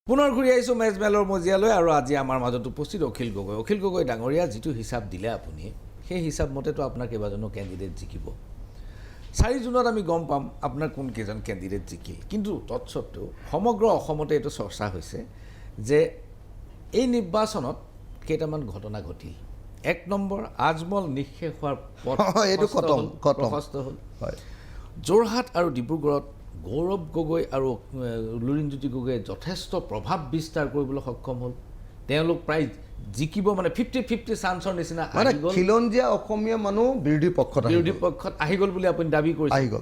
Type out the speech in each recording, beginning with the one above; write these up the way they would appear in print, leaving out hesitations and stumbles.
পুনৰ ঘূৰি আহিছোঁ মেজমেলৰ মজিয়ালৈ আৰু আজি আমাৰ মাজত উপস্থিত অখিল গগৈ। অখিল গগৈ ডাঙৰীয়া, যিটো হিচাপ দিলে আপুনি, সেই হিচাপ মতেতো আপোনাৰ কেইবাজনো কেণ্ডিডেট জিকিব। 4 জুনত আমি গম পাম আপোনাৰ কোন কেইজন কেণ্ডিডেট জিকিল। কিন্তু তৎসত্ত্বেও সমগ্ৰ অসমতে এইটো চৰ্চা হৈছে যে এই নিৰ্বাচনত কেইটামান ঘটনা ঘটিল। 1 নম্বৰ, আজমল নিঃশেষ হোৱাৰ পথ প্ৰশস্ত হ'ল। যোৰহাট আৰু ডিব্ৰুগড়ত গৌৰৱ গগৈ আৰু লুৰিণজ্যোতি গগৈয়ে যথেষ্ট প্ৰভাৱ বিস্তাৰ কৰিবলৈ সক্ষম হ'ল। তেওঁলোক প্ৰায় জিকিব, মানে 50-50 চান্সৰ নিচিনা মানে খিলঞ্জীয়া অসমীয়া মানুহ বিৰোধী পক্ষত আহি গ'ল বুলি আপুনি দাবী কৰিছে।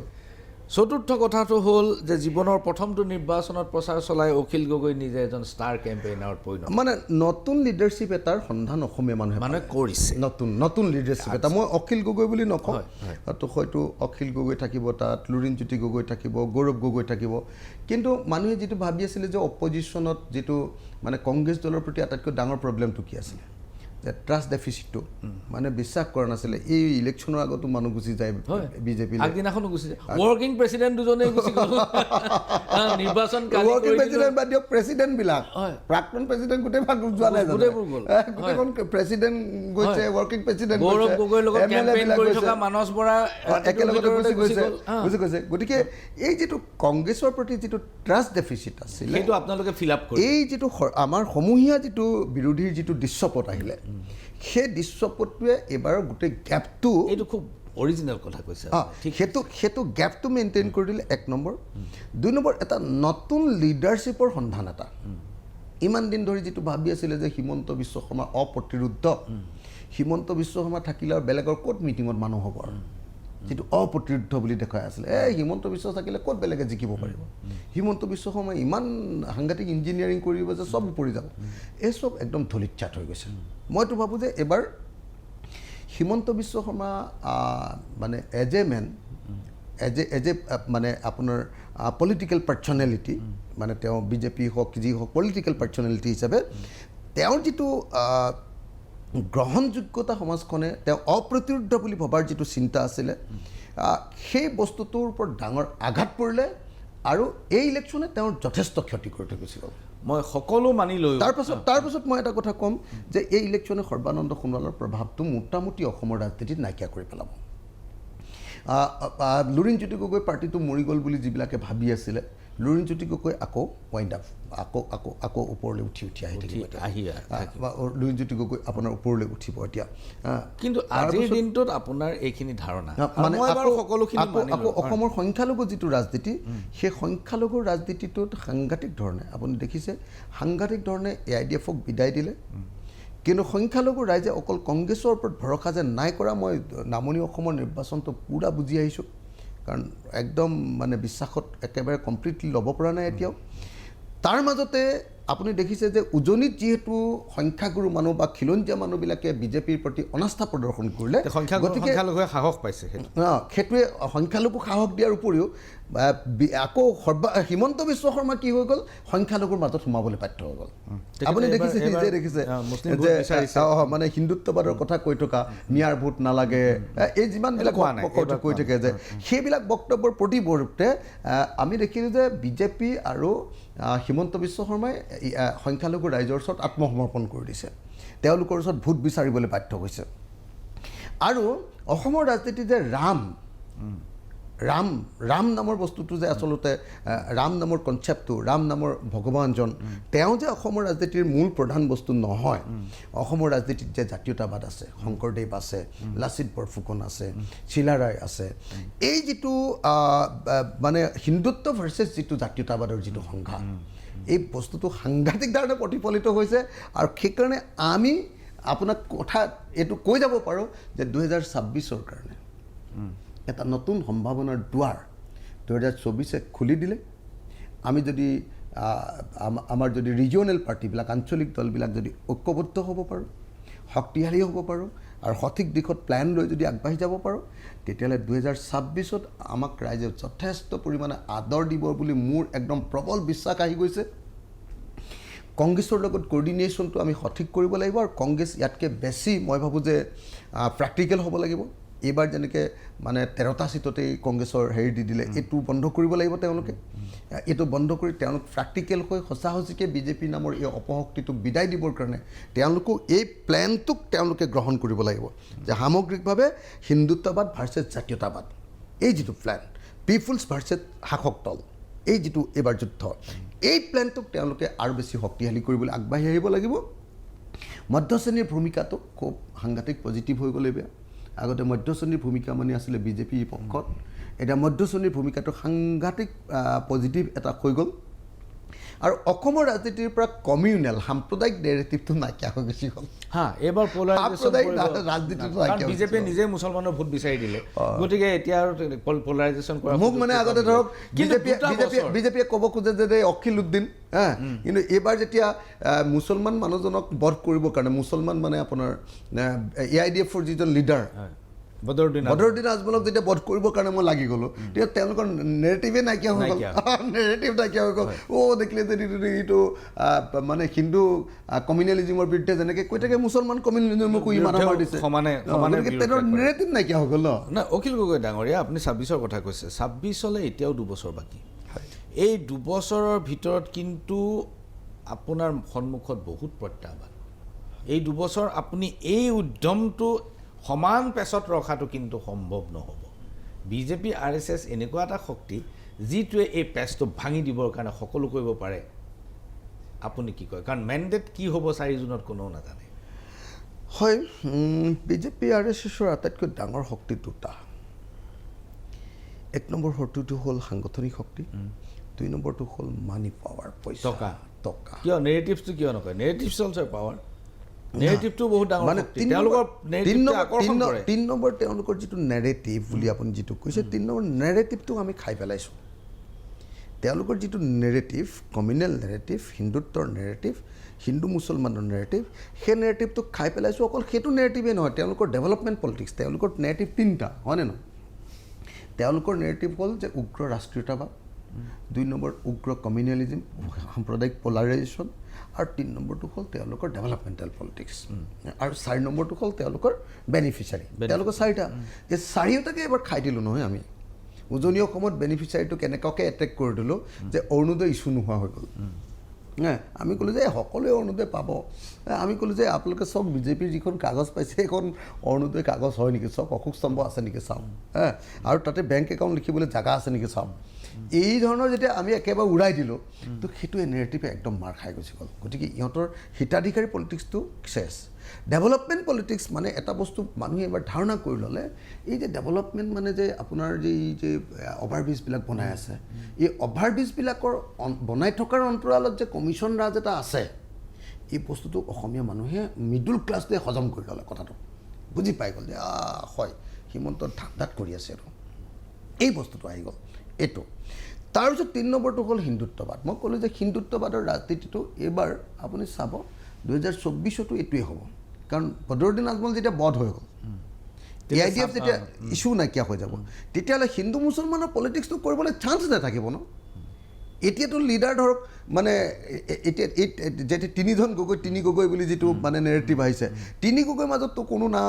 চতুৰ্থ কথাটো হ'ল যে জীৱনৰ প্ৰথমটো নিৰ্বাচনত প্ৰচাৰ চলাই অখিল গগৈ নিজে এজন ষ্টাৰ কেম্পেইনাৰত পৰিণত, মানে নতুন লিডাৰশ্বিপ এটাৰ সন্ধান অসমীয়া মানুহে কৰিছে। নতুন লিডাৰশ্বিপ এটা, মই অখিল গগৈ বুলি নকওঁ, হয়তো অখিল গগৈ থাকিব, তাত লুৰিণজ্যোতি গগৈ থাকিব, গৌৰৱ গগৈ থাকিব। কিন্তু মানুহে যিটো ভাবি আছিলে যে অপজিশ্যনত যিটো মানে কংগ্ৰেছ দলৰ প্ৰতি আটাইতকৈ ডাঙৰ প্ৰব্লেমটো কি আছিলে, যে ট্ৰাষ্ট ডেফিচিটটো, মানে বিশ্বাস কৰা নাছিলে। এই ইলেকশ্যনৰ আগতো মানুহ গুচি যায় বিজেপি, আগদিনাখনো গুচি যায়। ৱৰ্কিং প্ৰেচিডেণ্ট দুজনেই গুচি গ'ল নিৰ্বাচন। ৱৰ্কিং প্ৰেচিডেণ্ট বাদ দিয়ক, প্ৰেচিডেণ্টবিলাক, প্ৰাক্তন প্ৰেচিডেণ্ট গোটেই ভাগ যোৱা নাই, গোটেইখন প্ৰেচিডেণ্ট গৈছে, ৱৰ্কিং প্ৰেচিডেণ্ট গৌৰৱ গগৈৰ লগত কেম্পেইন কৰি থকা মানস বৰা একেলগতে গুচি গৈছে। গতিকে এই যিটো কংগ্ৰেছৰ প্ৰতি যিটো ট্ৰাষ্ট ডেফিচিট আছিল, সেইটো আপোনালোকে ফিল আপ কৰে। এই যিটো আমাৰ সমূহীয়া যিটো বিৰোধীৰ যিটো দৃশ্যপট আহিলে, সেই দৃশ্যপটটোৱে এইবাৰৰ গোটেই গেপটো, এইটো খুব অৰিজিনেল কথা কৈছে, সেইটো গেপটো মেইনটেইন কৰি দিলে 1 নম্বৰ। 2 নম্বৰ, এটা নতুন লিডাৰশ্বিপৰ সন্ধান এটা। ইমান দিন ধৰি যিটো ভাবি আছিলে যে হিমন্ত বিশ্ব শৰ্মা অপ্ৰতিৰোধ, হিমন্ত বিশ্ব শৰ্মা থাকিলে আৰু বেলেগৰ ক'ত মিটিঙত মানুহ হ'ব, আৰু যিটো অপ্ৰতিৰোধ বুলি দেখুৱাই আছিলে, হিমন্ত বিশ্ব থাকিলে ক'ত বেলেগে জিকিব পাৰিব, হিমন্ত বিশ্ব শৰ্মাই ইমান সাংঘাতিক ইঞ্জিনিয়াৰিং কৰিব যে চব উপৰি যাব, এই চব একদম ধলিচ্যাত হৈ গৈছে। মইতো ভাবোঁ যে এবাৰ হিমন্ত বিশ্ব শৰ্মা মানে as a man, as a মানে আপোনাৰ পলিটিকেল পাৰ্চনেলিটি, মানে তেওঁ বিজেপি হওক যি হওক পলিটিকেল পাৰ্চনেলিটি হিচাপে তেওঁৰ যিটো গ্ৰহণযোগ্যতা সমাজখনে, তেওঁ অপ্ৰতিৰোধ বুলি ভবাৰ যিটো চিন্তা আছিলে, সেই বস্তুটোৰ ওপৰত ডাঙৰ আঘাত পৰিলে আৰু এই ইলেকশ্যনে তেওঁৰ যথেষ্ট ক্ষতি কৰি থৈ গুচি গ'ল। মই সকলো মানি লৈ তাৰপাছত মই এটা কথা ক'ম যে এই ইলেকশ্যনে সৰ্বানন্দ সোণোৱালৰ প্ৰভাৱটো মোটামুটি অসমৰ ৰাজনীতিত নাইকিয়া কৰি পেলাব। লুৰিণজ্যোতি গগৈ পাৰ্টিটো মৰি গ'ল বুলি যিবিলাকে ভাবি আছিলে, লুৰিণজ্যোতি গগৈ আকৌ ৱাইণ্ড আপ, আকৌ ওপৰলৈ উঠি আহি থাকিব। লুৰিণজ্যোতি গগৈ আপোনাৰ ওপৰলৈ উঠিব এতিয়া। কিন্তু আজিৰ দিনটোত আপোনাৰ এইখিনি ধাৰণা, মানে আকৌ অসমৰ সংখ্যালঘু যিটো ৰাজনীতি, সেই সংখ্যালঘুৰ ৰাজনীতিটোত সাংঘাতিক ধৰণে আপুনি দেখিছে, সাংঘাতিক ধৰণে AIDF-ক বিদায় দিলে। কিন্তু সংখ্যালঘু ৰাইজে অকল কংগ্ৰেছৰ ওপৰত ভৰসা যে নাই কৰা, মই নামনি অসমৰ নিৰ্বাচনটো পূৰা বুজি আহিছোঁ, কাৰণ একদম মানে বিশ্বাসত একেবাৰে কমপ্লিটলি ল'ব পৰা নাই এতিয়াও। তাৰ মাজতে আপুনি দেখিছে যে উজনিত যিহেতু সংখ্যাগুৰু মানুহ বা খিলঞ্জীয়া মানুহবিলাকে বিজেপিৰ প্ৰতি অনাস্থা প্ৰদৰ্শন কৰিলে, সংখ্যালঘুৱে সাহস পাইছে, সেইটোৱে সংখ্যালঘু সাহস দিয়াৰ উপৰিও আকৌ হিমন্ত বিশ্ব শৰ্মা কি হৈ গ'ল, সংখ্যালঘুৰ মাজত সোমাবলৈ বাধ্য হৈ গ'ল। আপুনি দেখিছে, নিজে দেখিছে যে মানে হিন্দুত্ববাদৰ কথা কৈ থকা, মিয়াৰ ভোট নালাগে, এই যিমানবিলাক কৈ থাকে যে সেইবিলাক বক্তব্যৰ প্ৰতিৱৰ্তে আমি দেখিলোঁ যে বিজেপি আৰু হিমন্ত বিশ্ব শৰ্মাই সংখ্যালঘু ৰাইজৰ ওচৰত আত্মসমৰ্পণ কৰি দিছে, তেওঁলোকৰ ওচৰত ভোট বিচাৰিবলৈ বাধ্য হৈছে। আৰু অসমৰ ৰাজনীতি যে ৰাম নামৰ বস্তুটো যে আচলতে ৰাম নামৰ কনচেপ্টটো, ৰাম নামৰ ভগৱানজন, তেওঁ যে অসমৰ ৰাজনীতিৰ মূল প্ৰধান বস্তু নহয়। অসমৰ ৰাজনীতিত যে জাতীয়তাবাদ আছে, শংকৰদেৱ আছে, লাচিত বৰফুকন আছে, চিলাৰায় আছে, এই যিটো মানে হিন্দুত্ব ভাৰ্চেছ যিটো জাতীয়তাবাদৰ যিটো সংঘাত, এই বস্তুটো সাংঘাতিক ধৰণে প্ৰতিফলিত হৈছে। আৰু সেইকাৰণে আমি আপোনাক কথা এইটো কৈ যাব পাৰোঁ যে 2026-ৰ কাৰণে এটা নতুন সম্ভাৱনাৰ দুৱাৰ 2024-এ খুলি দিলে। আমি যদি আমাৰ যদি ৰিজিয়নেল পাৰ্টিবিলাক, আঞ্চলিক দলবিলাক যদি ঐক্যবদ্ধ হ'ব পাৰোঁ, শক্তিশালী হ'ব পাৰোঁ আৰু সঠিক দিশত প্লেন লৈ যদি আগবাঢ়ি যাব পাৰোঁ, তেতিয়াহ'লে 2026-ত আমাক ৰাইজে যথেষ্ট পৰিমাণে আদৰ দিব বুলি মোৰ একদম প্ৰবল বিশ্বাস আহি গৈছে। কংগ্ৰেছৰ লগত কোৰ্ডিনেশ্যনটো আমি সঠিক কৰিব লাগিব, আৰু কংগ্ৰেছ ইয়াতকৈ বেছি মই ভাবোঁ যে প্ৰেক্টিকেল হ'ব লাগিব। এইবাৰ যেনেকৈ মানে 13টা চিটতেই কংগ্ৰেছৰ হেৰি দি দিলে, এইটো বন্ধ কৰিব লাগিব তেওঁলোকে। এইটো বন্ধ কৰি তেওঁলোক প্ৰেক্টিকেল হৈ সঁচা সঁচিকৈ বিজেপি নামৰ এই অপশক্তিটোক বিদায় দিবৰ কাৰণে তেওঁলোকো এই প্লেনটোক তেওঁলোকে গ্ৰহণ কৰিব লাগিব, যে সামগ্ৰিকভাৱে হিন্দুত্ববাদ ভাৰ্চেছ জাতীয়তাবাদ, এই যিটো প্লেন, পিপুলছ ভাৰ্চেছ শাসক দল, এই যিটো এইবাৰ যুদ্ধ, এই প্লেনটোক তেওঁলোকে আৰু বেছি শক্তিশালী কৰিবলৈ আগবাঢ়ি আহিব লাগিব। মধ্য শ্ৰেণীৰ ভূমিকাটো খুব সাংঘাতিক পজিটিভ হৈ গ'লে বেয়া। আগতে মধ্য শ্ৰেণীৰ ভূমিকা মানে আছিলে বিজেপি পক্ষত, এতিয়া মধ্য শ্ৰেণীৰ ভূমিকাটো সাংঘাতিক পজিটিভ এটা হৈ গ'ল। আৰু অসমৰ ৰাজনীতিৰ পৰা কমিউনেল সাম্প্ৰদায়িক নেৰেটিভটো নাইকিয়া হৈ গুচি গ'ল। এইবাৰ ৰাজনীতিটো বিজেপিয়ে নিজে মুছলমানৰ ভোট বিচাৰি দিলে, গতিকে এতিয়া আৰু পলাৰাইজেশ্যন কৰা মোক মানে আগতে ধৰক বিজেপিয়ে ক'ব খোজে যে অখিল উদ্দিন, কিন্তু এইবাৰ যেতিয়া মুছলমান মানুহজনক বধ কৰিবৰ কাৰণে, মুছলমান মানে আপোনাৰ AIDFৰ যিজন লিডাৰ বদৰুদ্দিন আজমলক যেতিয়া বধ কৰিবৰ কাৰণে মই লাগি গ'লোঁ, তেতিয়া তেওঁলোকৰ নেৰেটিভে নাইকিয়া হৈ গ'ল, নেৰেটিভ নাইকিয়া হৈ গ'ল। দেখিলে যে এইটো মানে হিন্দু কমিউনেলিজিমৰ বিৰুদ্ধে যেনেকৈ কৈ থাকে, মুছলমান কমিউনেলিজিমকো ই মাৰা মাৰ দিছে, তেওঁৰ নেৰেটিভ নাইকিয়া হৈ গ'ল ন। অখিল গগৈ ডাঙৰীয়া, আপুনি 26ৰ কথা কৈছে, 26লৈ এতিয়াও 2 বছৰ বাকী। এই 2 বছৰৰ ভিতৰত কিন্তু আপোনাৰ সন্মুখত বহুত প্ৰত্যাহ্বান। এই 2 বছৰ আপুনি এই উদ্যমটো সমান পেচত ৰখাটো কিন্তু সম্ভৱ নহ'ব। বিজেপি RSS এনেকুৱা এটা শক্তি যিটোৱে এই পেচটো ভাঙি দিবৰ কাৰণে সকলো কৰিব পাৰে। আপুনি কি কয়? কাৰণ মেণ্ডেট কি হ'ব 4 জুনত কোনেও নাজানে। হয়, বিজেপি RSSৰ আটাইতকৈ ডাঙৰ শক্তি দুটা। 1 নম্বৰ শক্তিটো হ'ল সাংগঠনিক শক্তি, 2 নম্বৰটো হ'ল মানি পাৱাৰ, পইচা, টকা। কিয় নেৰেটিভছটো কিয় নকয়? নেৰেটিভছ অলছ পাৱাৰ, নেৰেটিভটো বহুত ডাঙৰ শক্তি। তেওঁলোকৰ 3 নম্বৰ তেওঁলোকৰ যিটো নেৰেটিভ বুলি আপুনি যিটো কৈছে, 3 নম্বৰ নেৰেটিভটো আমি খাই পেলাইছোঁ। তেওঁলোকৰ যিটো নেৰেটিভ, কমিউনেল নেৰেটিভ, হিন্দুত্বৰ নেৰেটিভ, হিন্দু মুছলমানৰ নেৰেটিভ, সেই নেৰেটিভটোক খাই পেলাইছোঁ। অকল সেইটো নেৰেটিভেই নহয়, তেওঁলোকৰ ডেভেলপমেণ্ট পলিটিক্স, তেওঁলোকৰ নেৰেটিভ 3টা, হয়নে নহয়? তেওঁলোকৰ নেৰেটিভ হ'ল যে উগ্ৰ ৰাষ্ট্ৰীয়তাবাদ, 2 নম্বৰ উগ্ৰ কমিউনেলিজিম, সাম্প্ৰদায়িক পলাৰাইজেশ্যন, আৰু 3 নম্বৰটো হ'ল তেওঁলোকৰ ডেভেলপমেণ্টেল পলিটিক্স, আৰু 4 নম্বৰটো হ'ল তেওঁলোকৰ বেনিফিচিয়াৰী। তেওঁলোকৰ 4টা, এই 4টাকে এবাৰ খাই দিলোঁ নহয় আমি। উজনি অসমত বেনিফিচিয়াৰীটো কেনেকুৱাকৈ এটেক কৰি দিলোঁ যে অৰুণোদয় ইছ্যু নোহোৱা হৈ গ'ল। আমি ক'লোঁ যে সকলোৱে অৰুণোদয় পাব। আমি ক'লোঁ যে আপোনালোকে চাওক, বিজেপিৰ যিখন কাগজ পাইছে সেইখন অৰুণোদয় কাগজ হয় নেকি চাওক, অশোক স্তম্ভ আছে নেকি চাওক, আৰু তাতে বেংক একাউণ্ট লিখিবলৈ জেগা আছে নেকি চাওক। এই ধৰণৰ যেতিয়া আমি একেবাৰে উৰাই দিলোঁ, তো সেইটোৱে নেৰেটিভে একদম মাৰ খাই গুচি গ'ল। গতিকে ইহঁতৰ হিতাধিকাৰী পলিটিক্সটো চেছ। ডেভেলপমেণ্ট পলিটিক্স মানে এটা বস্তু মানুহে এবাৰ ধাৰণা কৰি ল'লে, এই যে ডেভেলপমেণ্ট মানে যে আপোনাৰ যে এই যে অভাৰব্ৰিজবিলাক বনাই আছে, এই অভাৰব্ৰিজবিলাকৰ বনাই থকাৰ অন্তৰালত যে কমিশ্যন ৰাজ এটা আছে, এই বস্তুটো অসমীয়া মানুহে মিডল ক্লাছটোৱে হজম কৰি ল'লে, কথাটো বুজি পাই গ'ল যে হয়, হিমন্ত ধান্দাত কৰি আছে আৰু এই বস্তুটো আহি গ'ল এইটো। তাৰপিছত 3 নম্বৰটো হ'ল হিন্দুত্ববাদ। মই ক'লোঁ যে হিন্দুত্ববাদৰ ৰাজনীতিটো এইবাৰ আপুনি চাব 2024তো এইটোৱে হ'ব, কাৰণ বদৰুদ্দিন আজমল যেতিয়া বধ হৈ গ'ল, AIDF যেতিয়া ইছ্যু নাইকিয়া হৈ যাব, তেতিয়াহ'লে হিন্দু মুছলমানৰ পলিটিক্সটো কৰিবলৈ চান্স নাথাকিব ন। এতিয়াতো লিডাৰ ধৰক মানে এতিয়া যেতিয়া 3জন গগৈ, 3 গগৈ বুলি যিটো মানে নেৰেটিভ আহিছে, 3 গগৈৰ মাজততো কোনো না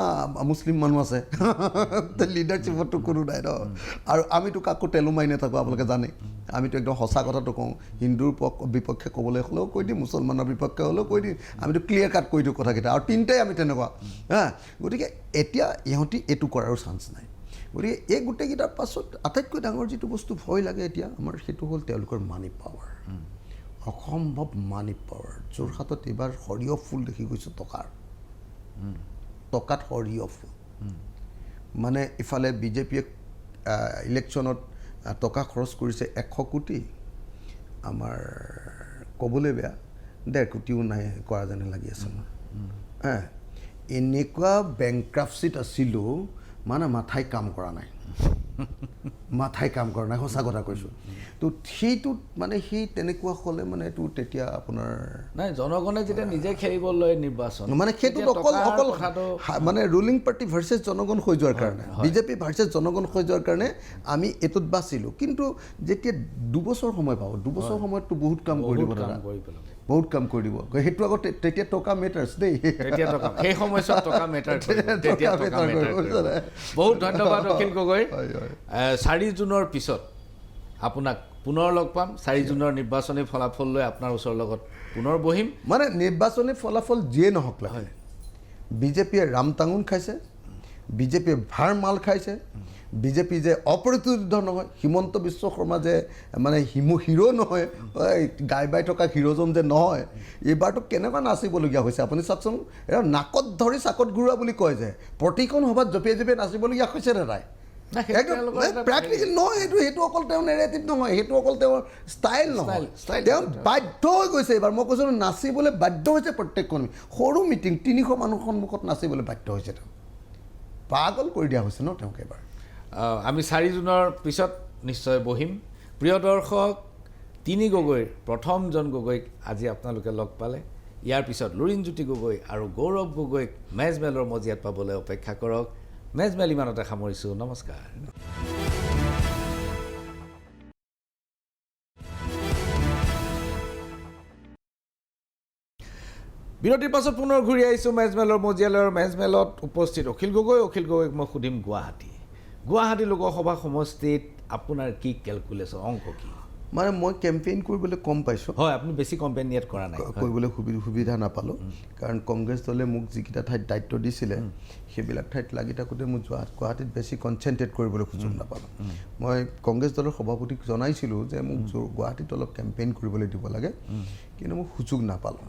মুছলিম মানুহ আছে, লিডাৰশ্বিপততো কোনো নাই ন। আৰু আমিতো কাকো তেলো মাৰি নাথাকোঁ, আপোনালোকে জানে। আমিতো একদম সঁচা কথাটো কওঁ, হিন্দুৰ বিপক্ষে ক'বলৈ হ'লেও কৈ দিম, মুছলমানৰ বিপক্ষে হ'লেও কৈ দিম, আমিতো ক্লিয়াৰ কাট কৈ দিওঁ কথাকেইটা, আৰু 3টাই আমি তেনেকুৱা। গতিকে এতিয়া ইহঁতি এইটো কৰাৰো চান্স নাই। গতিকে এই গোটেইকেইটাৰ পাছত আটাইতকৈ ডাঙৰ যিটো বস্তু ভয় লাগে এতিয়া আমাৰ, সেইটো হ'ল তেওঁলোকৰ মানি পাৱাৰ, অসম্ভৱ মানি পাৱাৰ। যোৰহাটত এইবাৰ সৰিয়হ ফুল দেখি গৈছোঁ, টকাত সৰিয়হ ফুল। মানে ইফালে বিজেপিয়ে ইলেকশ্যনত টকা খৰচ কৰিছে 100 কোটি, আমাৰ ক'বলৈ বেয়া 1.5 কোটিও নাই কৰা যেনে লাগি আছে মোৰ। এনেকুৱা বেংক্ৰাপচিত আছিলোঁ, মানে মাথাই কাম কৰা নাই। মাথাই কাম কৰা নাই, সঁচা কথা কৈছোঁ। তো সেইটোত মানে সেই তেনেকুৱা হ'লে মানে এইটো তেতিয়া আপোনাৰ নাই, জনগণে যেতিয়া নিজে খেলিব লয় নিৰ্বাচন, মানে সেইটোত মানে ৰুলিং পাৰ্টি ভাৰ্চেছ জনগণ হৈ যোৱাৰ কাৰণে, বিজেপি ভাৰ্চেছ জনগণ হৈ যোৱাৰ কাৰণে আমি এইটোত বাচিলোঁ। কিন্তু যেতিয়া 2 বছৰ সময় পাব, 2 বছৰ সময়ততো বহুত কাম কৰি দিব দাদা, বহুত কাম কৰি দিব। সেইটো আকৌ তেতিয়া টকা মেটাৰ্ছ দেই, সেই সময়ছোৱাত টকা মেটাৰ তেতিয়া টকা মেটাৰ। বহুত ধন্যবাদ অখিল গগৈ। 4 জুনৰ পিছত আপোনাক পুনৰ লগ পাম। 4 জুনৰ নিৰ্বাচনী ফলাফল লৈ আপোনাৰ ওচৰৰ লগত পুনৰ বহিম। মানে নিৰ্বাচনী ফলাফল যিয়ে নহওক লাগে, বিজেপিয়ে ৰামটাঙোন খাইছে, বিজেপিয়ে ভাৰ মাল খাইছে, বিজেপি যে অপ্ৰতিৰোধ নহয়, হিমন্ত বিশ্ব শৰ্মা যে মানে হিৰো নহয়, গাই বাই থকা হিৰোজন যে নহয়, এইবাৰতো কেনেকুৱা নাচিবলগীয়া হৈছে আপুনি চাওকচোন। এয়া নাকত ধৰি চাকত ঘূৰোৱা বুলি কয় যে, প্ৰতিখন সভাত জঁপিয়াই জঁপিয়াই নাচিবলগীয়া হৈছে নে নাই? প্ৰেক্টিকেল নহয় এইটো, সেইটো অকল তেওঁৰ নেৰেটিভ নহয়, সেইটো অকল তেওঁৰ ষ্টাইল নহয়, তেওঁ বাধ্য হৈ গৈছে এইবাৰ। মই কৈছোঁ নাচিবলৈ বাধ্য হৈছে প্ৰত্যেকখন সৰু মিটিং 300 মানুহৰ সন্মুখত নাচিবলৈ বাধ্য হৈছে। তেওঁ পাগল কৰি দিয়া হৈছে ন তেওঁক এইবাৰ। আমি 4 জুনৰ পিছত নিশ্চয় বহিম। প্ৰিয় দৰ্শক, 3 গগৈৰ প্ৰথমজন গগৈক আজি আপোনালোকে লগ পালে। ইয়াৰ পিছত লুৰিণজ্যোতি গগৈ আৰু গৌৰৱ গগৈক মেজমেলৰ মজিয়াত পাবলৈ অপেক্ষা কৰক। মেজমেল ইমানতে সামৰিছোঁ, নমস্কাৰ। বিৰতিৰ পাছত পুনৰ ঘূৰি আহিছোঁ মেজমেলৰ মজিয়ালৈ। মেজমেলত উপস্থিত অখিল গগৈ। অখিল গগৈক মই সুধিম গুৱাহাটী লোকসভা সমষ্টিত আপোনাৰ কি কেলকুলেশ্যন, অংক কি? মানে মই কেম্পেইন কৰিবলৈ কম পাইছোঁ। হয়, আপুনি বেছি কেম্পেইন ইয়াত কৰা নাই, কৰিবলৈ সুবিধা নাপালোঁ। কাৰণ কংগ্ৰেছ দলে মোক যিকেইটা ঠাইত দায়িত্ব দিছিলে, সেইবিলাক ঠাইত লাগি থাকোঁতে মোক গুৱাহাটীত বেছি কনচেনট্ৰেট কৰিবলৈ সুযোগ নাপালোঁ। মই কংগ্ৰেছ দলৰ সভাপতিক জনাইছিলোঁ যে মোক গুৱাহাটীত অলপ কেম্পেইন কৰিবলৈ দিব লাগে, কিন্তু মোক সুযোগ নাপালোঁ।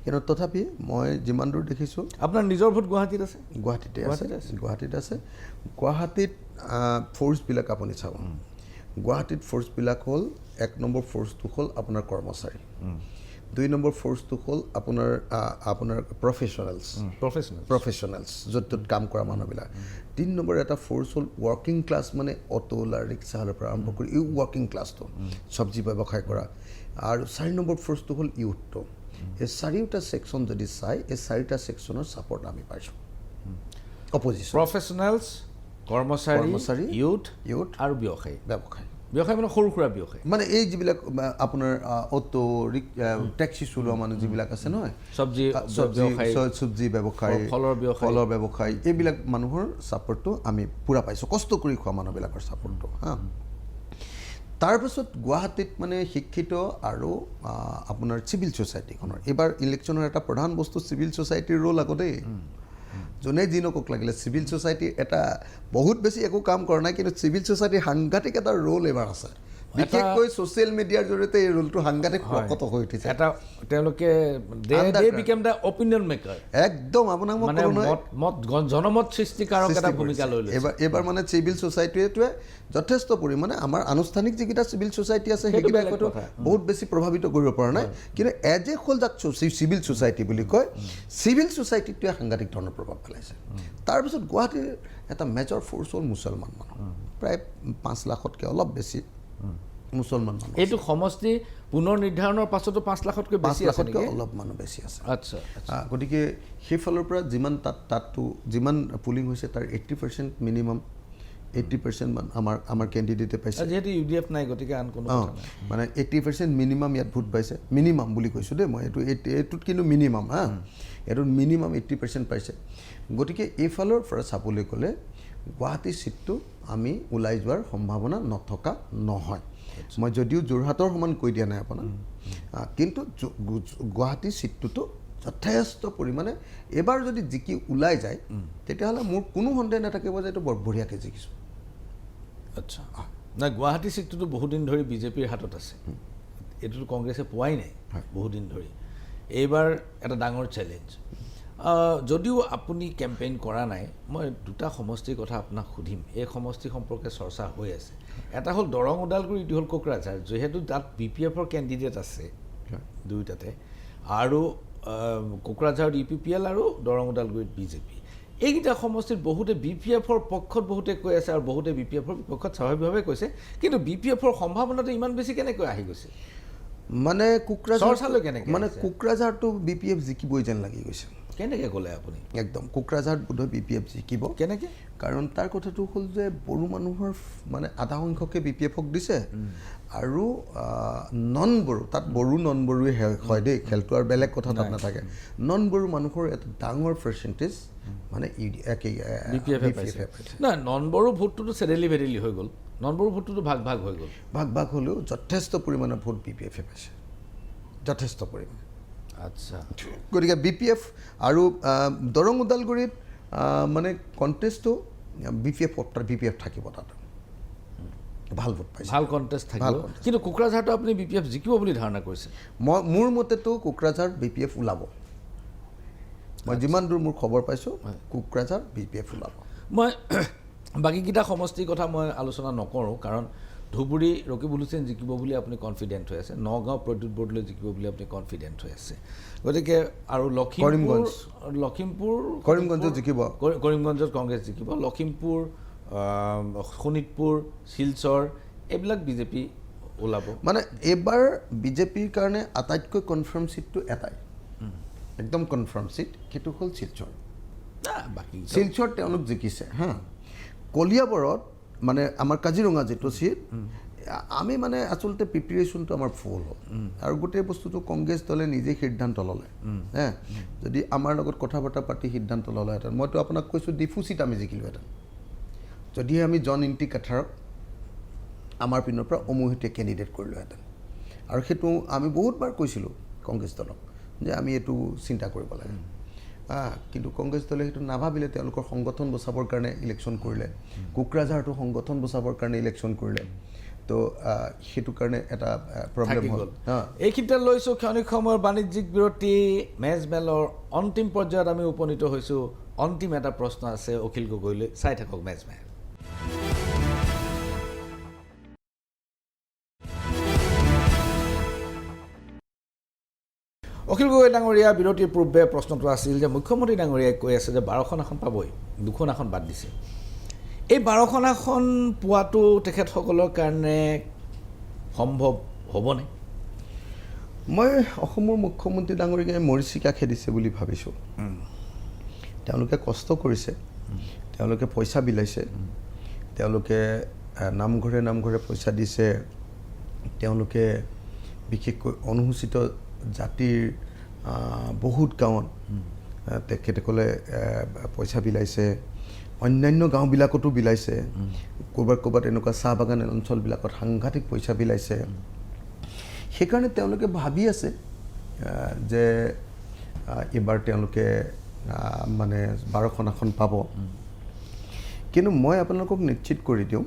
কিন্তু তথাপি মই যিমান দূৰ দেখিছোঁ, আপোনাৰ নিজৰ ভোট গুৱাহাটীত আছে? গুৱাহাটীত আছে। গুৱাহাটীত ফ'ৰ্চবিলাক আপুনি চাব, গুৱাহাটীত ফ'ৰ্চবিলাক হ'ল, 1 নম্বৰ ফ'ৰ্চটো হ'ল আপোনাৰ কৰ্মচাৰী, 2 নম্বৰ ফ'ৰ্চটো হ'ল আপোনাৰ প্ৰফেচনেলছ য'ত ত'ত কাম কৰা মানুহবিলাক, 3 নম্বৰ এটা ফ'ৰ্চ হ'ল ৱৰ্কিং ক্লাছ, মানে অ'টোলা ৰিক্সাৰ পৰা আৰম্ভ কৰি এই ৱৰ্কিং ক্লাছটো, চব্জি ব্যৱসায় কৰা, আৰু 4 নম্বৰ ফ'ৰ্চটো হ'ল ইউথটো। এই 4টা ছেকশ্যন যদি চাই, এই 4টা ছেকশ্যনৰ ছাপৰ্ট আমি পাইছোঁ অপজিশ্যন। প্ৰফেচনেলছ, কৰ্মচাৰী, ইউথ আৰু ব্যৱসায়ী মানে সৰু সুৰা ব্যৱসায়ী, মানে এই যিবিলাক আপোনাৰ অ'টো টেক্সি চলোৱা মানুহ যিবিলাক আছে নহয়, চব্জি ব্যৱসায়ী, ফলৰ ব্যৱসায়ী, এইবিলাক মানুহৰ ছাপৰ্টটো আমি পূৰা পাইছোঁ, কষ্ট কৰি খোৱা মানুহবিলাকৰ ছাপৰ্টটো। তাৰপাছত গুৱাহাটীত মানে শিক্ষিত আৰু আপোনাৰ চিভিল ছ'চাইটিখনৰ এইবাৰ ইলেকশ্যনৰ এটা প্ৰধান বস্তু চিভিল ছ'চাইটিৰ ৰোল আগতেই। যোনে যি নকওক লাগিলে, চিভিল ছ'চাইটি এটা বহুত বেছি একো কাম কৰা নাই, কিন্তু চিভিল ছ'চাইটিৰ সাংঘাতিক এটা ৰোল এইবাৰ আছে। বিশেষকৈ ছ'চিয়েল মিডিয়াৰ জৰিয়তে এই ৰোলটো সাংঘাতিক প্ৰকট হৈ উঠিছে। তেওঁলোকে অপিনিয়ন মেকাৰ, একদম আপোনাক মই ক'লো নহয়, জনমত সৃষ্টিকাৰক এটা ভূমিকা লৈ লৈছে। এইবাৰ মানে চিভিল ছ'চাইটিটোৱে যথেষ্ট পৰিমাণে আমাৰ আনুষ্ঠানিক যিকেইটা চিভিল ছ'চাইটি আছে সেইকেইটাকতো বহুত বেছি প্ৰভাৱিত কৰিব পৰা নাই, কিন্তু এজ এ হোল যাক চিভিল ছ'চাইটি বুলি কয়, চিভিল ছ'চাইটিটোৱে সাংঘাতিক ধৰণৰ প্ৰভাৱ পেলাইছে। তাৰপিছত গুৱাহাটীৰ এটা মেজৰ ফ'ৰ্চ হ'ল মুছলমান মানুহ, প্ৰায় 5 লাখতকৈ অলপ বেছি মুছলমান মানুহ। এইটো সমষ্টি পুনৰ নিৰ্ধাৰণৰ পাছতো 5 লাখতকৈ বেছি আছে, অলপ মানুহ বেছি আছে। আচ্ছা, গতিকে সেইফালৰ পৰা যিমান তাততো যিমান পুলিং হৈছে তাৰ 80% মিনিমাম 80% আমাৰ কেণ্ডিডেটে পাইছে। যিহেতু UDF নাই, গতিকে আন কোনো মানে 80% মিনিমাম ইয়াত ভোট পাইছে। মিনিমাম বুলি কৈছোঁ দেই মই, এইটোত কিন্তু মিনিমাম এইটোত মিনিমাম 80% পাইছে। গতিকে এইফালৰ পৰা চাবলৈ গ'লে গুৱাহাটী ছিটটো আমি ওলাই যোৱাৰ সম্ভাৱনা নথকা নহয়। মই যদিও যোৰহাটৰ সমান কৈ দিয়া নাই আপোনাক, কিন্তু গুৱাহাটী ছিটটোতো যথেষ্ট পৰিমাণে এবাৰ যদি জিকি ওলাই যায়, তেতিয়াহ'লে মোৰ কোনো সন্দেহ নাথাকিব যে এইটো বৰ বঢ়িয়াকৈ জিকিছোঁ। আচ্ছা, নাই গুৱাহাটী ছিটটোতো বহুদিন ধৰি বিজেপিৰ হাতত আছে, এইটোতো কংগ্ৰেছে পোৱাই নাই বহুদিন ধৰি। এইবাৰ এটা ডাঙৰ চেলেঞ্জ। যদিও আপুনি কেম্পেইন কৰা নাই, মই 2টা সমষ্টিৰ কথা আপোনাক সুধিম। এই সমষ্টি সম্পৰ্কে চৰ্চা হৈ আছে। এটা হ'ল দৰং ওদালগুৰি, ইটো হ'ল কোকৰাঝাৰ। যিহেতু তাত BPFৰ কেণ্ডিডেট আছে দুয়োটাতে, আৰু কোকৰাঝাৰত UPPL আৰু দৰং ওদালগুৰিত BJP। এইকেইটা সমষ্টিত বহুতে BPF-ৰ পক্ষত বহুতে কৈ আছে আৰু বহুতে BPF-ৰ বিপক্ষত স্বাভাৱিকভাৱে কৈছে, কিন্তু BPF-ৰ সম্ভাৱনাটো ইমান বেছি কেনেকৈ আহি গৈছে? মানে চৰ্চালৈ কেনেকৈ মানে আহিছে? কোকৰাঝাৰটো BPF জিকিবই যেন লাগি গৈছে। কেনেকৈ ক'লে আপুনি? একদম কোকৰাঝাৰত বোধহয় BPF জিকিব। কেনেকৈ? কাৰণ তাৰ কথাটো হ'ল যে বড়ো মানুহৰ মানে আধা সংখ্যকে BPF-ক দিছে আৰু নন বড়ো, তাত বড়ো নন বড়োৱে হয় দেই, খেলটো আৰু বেলেগ কথা তাত নাথাকে। নন বড়ো মানুহৰ এটা ডাঙৰ পাৰ্চেণ্টেজ মানে BPF-এ পাইছে। নহয়, নন বড়ো ভোটটোতো চেডেলি ভেডেলি হৈ গ'ল, নন বড়ো ভোটটোতো ভাগ ভাগ হৈ গ'ল। ভাগ হ'লেও যথেষ্ট পৰিমাণৰ ভোট BPF-এ পাইছে, যথেষ্ট পৰিমাণে। আচ্ছা, গতিকে BPF আৰু দৰং ওদালগুৰিত মানে কণ্টেষ্টটো BPF থাকিব, তাত ভাল ভোট পাইছে, ভাল কণ্টেষ্ট থাকিব। কিন্তু কোকৰাঝাৰটো আপুনি BPF জিকিব বুলি ধাৰণা কৰিছে? মোৰ মতেতো কোকৰাঝাৰ BPF ওলাব। মই যিমান দূৰ মোৰ খবৰ পাইছোঁ কোকৰাঝাৰ BPF ওলাব। মই বাকীকেইটা সমষ্টিৰ কথা মই আলোচনা নকৰোঁ, কাৰণ ধুবুৰী ৰকিবুল হুছেইন জিকিব বুলি আপুনি কনফিডেণ্ট হৈ আছে, নগাঁও প্ৰদ্যুৎ বৰদলৈ জিকিব বুলি আপুনি কনফিডেণ্ট হৈ আছে। গতিকে আৰু কৰিমগঞ্জত জিকিব, কৰিমগঞ্জত কংগ্ৰেছ জিকিব, লখিমপুৰ, শোণিতপুৰ, শিলচৰ এইবিলাক বিজেপি ওলাব। মানে এইবাৰ বিজেপিৰ কাৰণে আটাইতকৈ কনফাৰ্ম ছিটটো এটাই, একদম কনফাৰ্ম ছিট, সেইটো হ'ল শিলচৰ। বাকী শিলচৰ তেওঁলোক জিকিছে হা। কলিয়াবৰত মানে আমাৰ কাজিৰঙা যিটো ছিট, আমি মানে আচলতে প্ৰিপেৰেশ্যনটো আমাৰ ফুল হ'ল আৰু গোটেই বস্তুটো কংগ্ৰেছ দলে নিজেই সিদ্ধান্ত ল'লে। হে, যদি আমাৰ লগত কথা বতৰা পাতি সিদ্ধান্ত ল'লেহেঁতেন, মইতো আপোনাক কৈছোঁ ডিফু ছিট আমি জিকিলোহেঁতেন, যদিহে আমি জন ইণ্টি কাঠাৰক আমাৰ পিনৰ পৰা অমুহিতে কেণ্ডিডেট কৰিলোহেঁতেন। আৰু সেইটো আমি বহুতবাৰ কৈছিলোঁ কংগ্ৰেছ দলক যে আমি এইটো চিন্তা কৰিব লাগে। কিন্তু কংগ্ৰেছ দলে সেইটো নাভাবিলে, তেওঁলোকৰ সংগঠন বচাবৰ কাৰণে ইলেকশ্যন কৰিলে, কোকৰাঝাৰটো সংগঠন বচাবৰ কাৰণে ইলেকশ্যন কৰিলে। তো সেইটো কাৰণে এটা প্ৰব্লেম হ'ল। এইখিনিতে লৈছোঁ ক্ষণিক সময়ৰ বাণিজ্যিক বিৰতি। মেজমেলৰ অন্তিম পৰ্যায়ত আমি উপনীত হৈছোঁ। অন্তিম এটা প্ৰশ্ন আছে অখিল গগৈলৈ, চাই থাকক মেজমেল। অখিল গগৈ ডাঙৰীয়া, বিৰতিৰ পূৰ্বে প্ৰশ্নটো আছিল যে মুখ্যমন্ত্ৰী ডাঙৰীয়াই কৈ আছে যে 12খন আসন পাবই, 2খন আসন বাদ দিছে। এই 12খন আসন পোৱাটো তেখেতসকলৰ কাৰণে সম্ভৱ হ'বনে? মই অসমৰ মুখ্যমন্ত্ৰী ডাঙৰীয়াই মৰিচিকা খেদিছে বুলি ভাবিছোঁ। তেওঁলোকে কষ্ট কৰিছে, তেওঁলোকে পইচা বিলাইছে, তেওঁলোকে নামঘৰে নামঘৰে পইচা দিছে, তেওঁলোকে বিশেষকৈ অনুসূচিত জাতিৰ বহুত গাঁৱত তেখেতসকলে পইচা বিলাইছে, অন্যান্য গাঁওবিলাকতো বিলাইছে, ক'ৰবাত এনেকুৱা চাহ বাগান অঞ্চলবিলাকত সাংঘাতিক পইচা বিলাইছে। সেইকাৰণে তেওঁলোকে ভাবি আছে যে এইবাৰ তেওঁলোকে মানে 12খন আসন পাব। কিন্তু মই আপোনালোকক নিশ্চিত কৰি দিওঁ,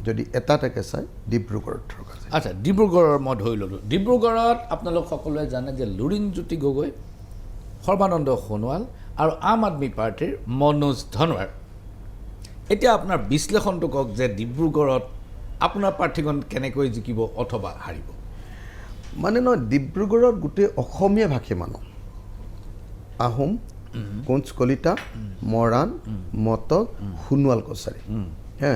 যদি এটাকে চাই ডিব্ৰুগড়ত থকা যায়। আচ্ছা, ডিব্ৰুগড়ৰ মই ধৰি ল'লোঁ। ডিব্ৰুগড়ত আপোনালোক সকলোৱে জানে যে লুৰিণজ্যোতি গগৈ, সৰ্বানন্দ সোণোৱাল আৰু আম আদমি পাৰ্টীৰ মনোজ ধনৱাৰ। এতিয়া আপোনাৰ বিশ্লেষণটো কওক যে ডিব্ৰুগড়ত আপোনাৰ প্ৰাৰ্থীখন কেনেকৈ জিকিব অথবা হাৰিব? মানে নহয়, ডিব্ৰুগড়ত গোটেই অসমীয়া ভাষী মানুহ, আহোম, কোঁচ কলিতা, মৰাণ, মটক, সোণোৱাল কছাৰী, হে,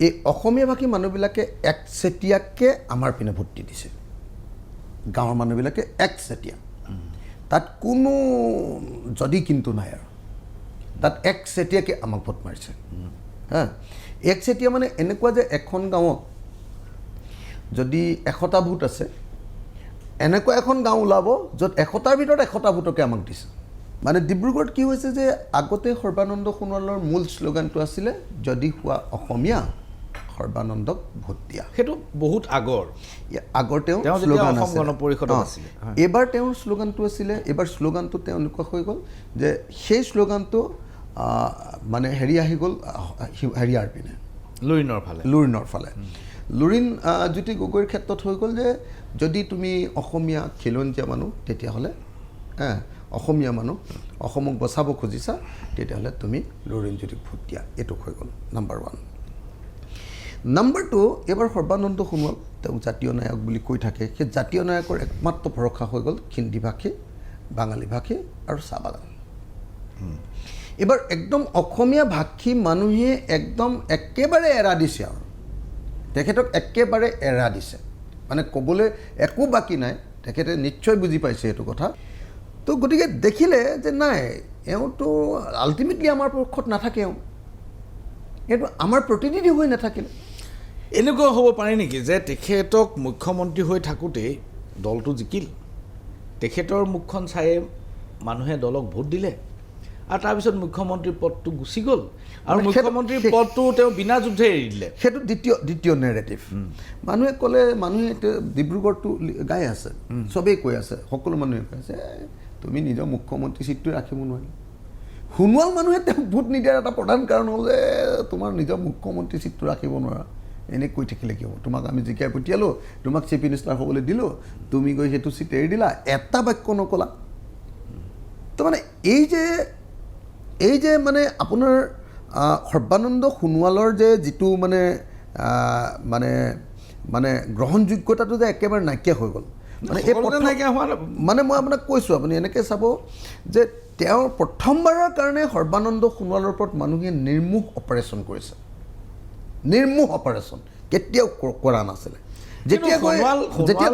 এই অসমীয়া ভাষী মানুহবিলাকে একচেটিয়াকৈ আমাৰ পিনে ভোট দি দিছে। গাঁৱৰ মানুহবিলাকে একচেটিয়া, তাত কোনো যদি কিন্তু নাই আৰু, তাত একচেটিয়াকৈ আমাক ভোট মাৰিছে। হা, একচেটিয়া মানে এনেকুৱা যে এখন গাঁৱত যদি 100টা ভোট আছে, এনেকুৱা এখন গাঁও ওলাব য'ত 100টাৰ ভিতৰত 100টা ভোটকে আমাক দিছে। মানে ডিব্ৰুগড়ত কি হৈছে যে আগতে সৰ্বানন্দ সোণোৱালৰ মূল শ্লোগানটো আছিলে, যদি হোৱা অসমীয়া সৰ্বানন্দক ভোট দিয়া। সেইটো বহুত আগৰ তেওঁ শ্লোগান আছিলে। এইবাৰ তেওঁৰ শ্লোগানটো আছিলে, এইবাৰ শ্লোগানটো তেওঁ এনেকুৱা হৈ গ'ল যে সেই শ্লোগানটো মানে হেৰি আহি গ'ল হেৰিয়াৰ পিনে, লুৰিণৰ ফালে। লুৰিণজ্যোতি গগৈৰ ক্ষেত্ৰত হৈ গ'ল যে যদি তুমি অসমীয়া খিলঞ্জীয়া মানুহ, তেতিয়াহ'লে অসমীয়া মানুহ, অসমক বচাব খুজিছা, তেতিয়াহ'লে তুমি লুৰিণজ্যোতিক ভোট দিয়া। এইটো হৈ গ'ল নাম্বাৰ 1। নাম্বাৰ 2, এইবাৰ সৰ্বানন্দ সোণোৱাল, তেওঁক জাতীয় নায়ক বুলি কৈ থাকে, সেই জাতীয় নায়কৰ একমাত্ৰ ভৰসা হৈ গ'ল হিন্দী ভাষী, বাঙালী ভাষী আৰু চাহ বাগান। এইবাৰ একদম অসমীয়া ভাষী মানুহে একদম একেবাৰে এৰা দিছে আৰু তেখেতক একেবাৰে এৰা দিছে মানে ক'বলৈ একো বাকী নাই তেখেতে নিশ্চয় বুজি পাইছে এইটো কথা তো গতিকে দেখিলে যে নাই এওঁতো আল্টিমেটলি আমাৰ পক্ষত নাথাকে এইটো আমাৰ প্ৰতিনিধি হৈ নাথাকিলে এনেকুৱা হ'ব পাৰে নেকি যে তেখেতক মুখ্যমন্ত্ৰী হৈ থাকোঁতেই দলটো জিকিল তেখেতৰ মুখখন চায়ে মানুহে দলক ভোট দিলে আৰু তাৰপিছত মুখ্যমন্ত্ৰীৰ পদটো গুচি গ'ল আৰু মুখ্যমন্ত্ৰীৰ পদটো তেওঁ বিনা যুদ্ধে এৰি দিলে সেইটো দ্বিতীয় নেৰেটিভ মানুহে ক'লে মানুহে এতিয়া ডিব্ৰুগড়টো গাই আছে চবেই কৈ আছে সকলো মানুহে কৈ আছে তুমি নিজৰ মুখ্যমন্ত্ৰী চিটটো ৰাখিব নোৱাৰিলা সোণোৱাল মানুহে তেওঁক ভোট নিদিয়াৰ এটা প্ৰধান কাৰণ হ'ল যে তোমাৰ নিজৰ মুখ্যমন্ত্ৰী চিটটো ৰাখিব নোৱাৰা এনে কৈ থাকিলে কি হ'ব তোমাক আমি জিকাই পঠিয়ালোঁ তোমাক চিফ মিনিষ্টাৰ হ'বলৈ দিলোঁ তুমি গৈ সেইটো চিট এৰি দিলা এটা বাক্য নকলা তো মানে এই যে মানে আপোনাৰ সৰ্বানন্দ সোণোৱালৰ যে যিটো মানে মানে মানে গ্ৰহণযোগ্যতাটো যে একেবাৰে নাইকিয়া হৈ গ'ল মানে এই মানে মই আপোনাক কৈছোঁ আপুনি এনেকৈ চাব যে তেওঁ প্ৰথমবাৰৰ কাৰণে সৰ্বানন্দ সোণোৱালৰ ওপৰত মানুহে নিৰ্মোহ অপাৰেশ্যন কৰিছে নিৰ্মোহ অপাৰেশ্যন কেতিয়াও কৰা নাছিলে যেতিয়া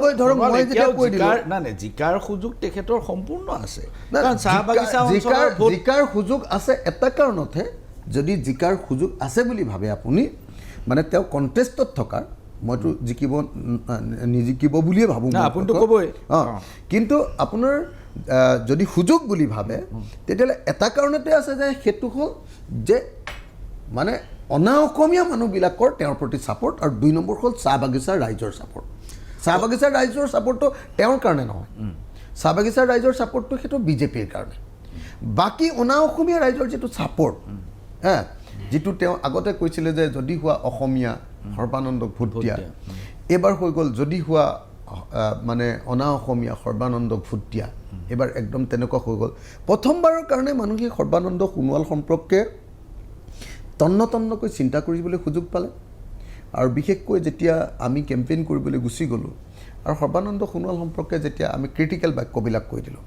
গৈ ধৰক মই যেতিয়া কৈ দিলোঁ নাই জিকাৰ সুযোগ তেখেতৰ সম্পূৰ্ণ আছে জিকাৰ সুযোগ আছে এটা কাৰণতহে যদি জিকাৰ সুযোগ আছে বুলি ভাবে আপুনি মানে তেওঁ কণ্টেষ্টত থকাৰ মইতো নিজিকিব বুলিয়ে ভাবোঁ আপুনিতো ক'বই কিন্তু আপোনাৰ যদি সুযোগ বুলি ভাবে তেতিয়াহ'লে এটা কাৰণতে আছে যে সেইটো হ'ল যে মানে অনা অসমীয়া মানুহবিলাকৰ তেওঁৰ প্ৰতি ছাপৰ্ট আৰু 2 নম্বৰ হ'ল চাহ বাগিচাৰ ৰাইজৰ ছাপৰ্ট চাহ বাগিচাৰ ৰাইজৰ ছাপৰ্টটো তেওঁৰ কাৰণে নহয় চাহ বাগিচাৰ ৰাইজৰ ছাপৰ্টটো সেইটো বিজেপিৰ কাৰণে বাকী অনা অসমীয়া ৰাইজৰ যিটো ছাপৰ্ট যিটো তেওঁ আগতে কৈছিলে যে যদি হোৱা অসমীয়া সৰ্বানন্দক ভোট দিয়া এইবাৰ হৈ গ'ল যদি হোৱা মানে অনা অসমীয়া সৰ্বানন্দক ভোট দিয়া এইবাৰ একদম তেনেকুৱা হৈ গ'ল প্ৰথমবাৰৰ কাৰণে মানুহে সৰ্বানন্দ সোণোৱাল সম্পৰ্কে তন্নকৈ চিন্তা কৰিবলৈ সুযোগ পালে আৰু বিশেষকৈ যেতিয়া আমি কেম্পেইন কৰিবলৈ গুচি গ'লোঁ আৰু সৰ্বানন্দ সোণোৱাল সম্পৰ্কে যেতিয়া আমি ক্ৰিটিকেল বাক্যবিলাক কৈ দিলোঁ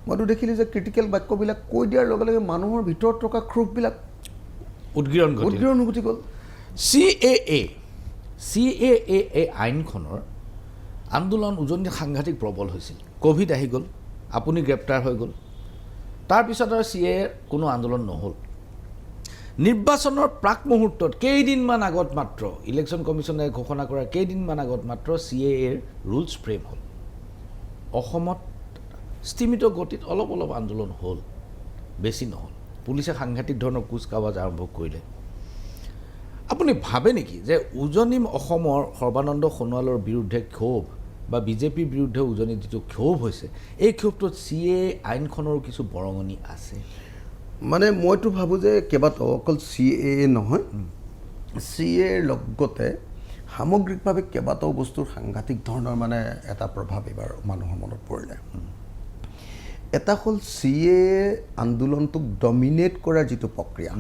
মইতো দেখিলোঁ যে ক্ৰিটিকেল বাক্যবিলাক কৈ দিয়াৰ লগে লগে মানুহৰ ভিতৰত থকা ক্ষোভবিলাক উদগীৰণ ঘটি গ'ল CAA আইনখনৰ আন্দোলন উজনিত সাংঘাতিক প্ৰবল হৈছিল ক'ভিড আহি গ'ল আপুনি গ্ৰেপ্তাৰ হৈ গ'ল তাৰপিছত আৰু CAA কোনো আন্দোলন নহ'ল নিৰ্বাচনৰ প্ৰাক মুহূৰ্তত কেইদিনমান আগত মাত্ৰ ইলেকশ্যন কমিশ্যনে ঘোষণা কৰাৰ কেইদিনমান আগত মাত্ৰ CAAৰ ৰুলছ ফ্ৰেম হ'ল অসমত স্থিমিত গতিত অলপ আন্দোলন হ'ল বেছি নহ'ল পুলিচে সাংঘাতিক ধৰণৰ কুচকাৱাজ আৰম্ভ কৰিলে আপুনি ভাবে নেকি যে উজনি অসমৰ সৰ্বানন্দ সোণোৱালৰ বিৰুদ্ধে ক্ষোভ বা বিজেপিৰ বিৰুদ্ধে উজনিত যিটো ক্ষোভ হৈছে এই ক্ষোভটোত CAA আইনখনৰো কিছু বৰঙণি আছে মানে মইতো ভাবোঁ যে কেইবাটাও অকল CAA নহয় CAAৰ লগতে সামগ্ৰিকভাৱে কেইবাটাও বস্তুৰ সাংঘাতিক ধৰণৰ মানে এটা প্ৰভাৱ এইবাৰ মানুহৰ মনত পৰিলে এটা হ'ল CAA আন্দোলনটোক ডমিনেট কৰাৰ যিটো প্ৰক্ৰিয়া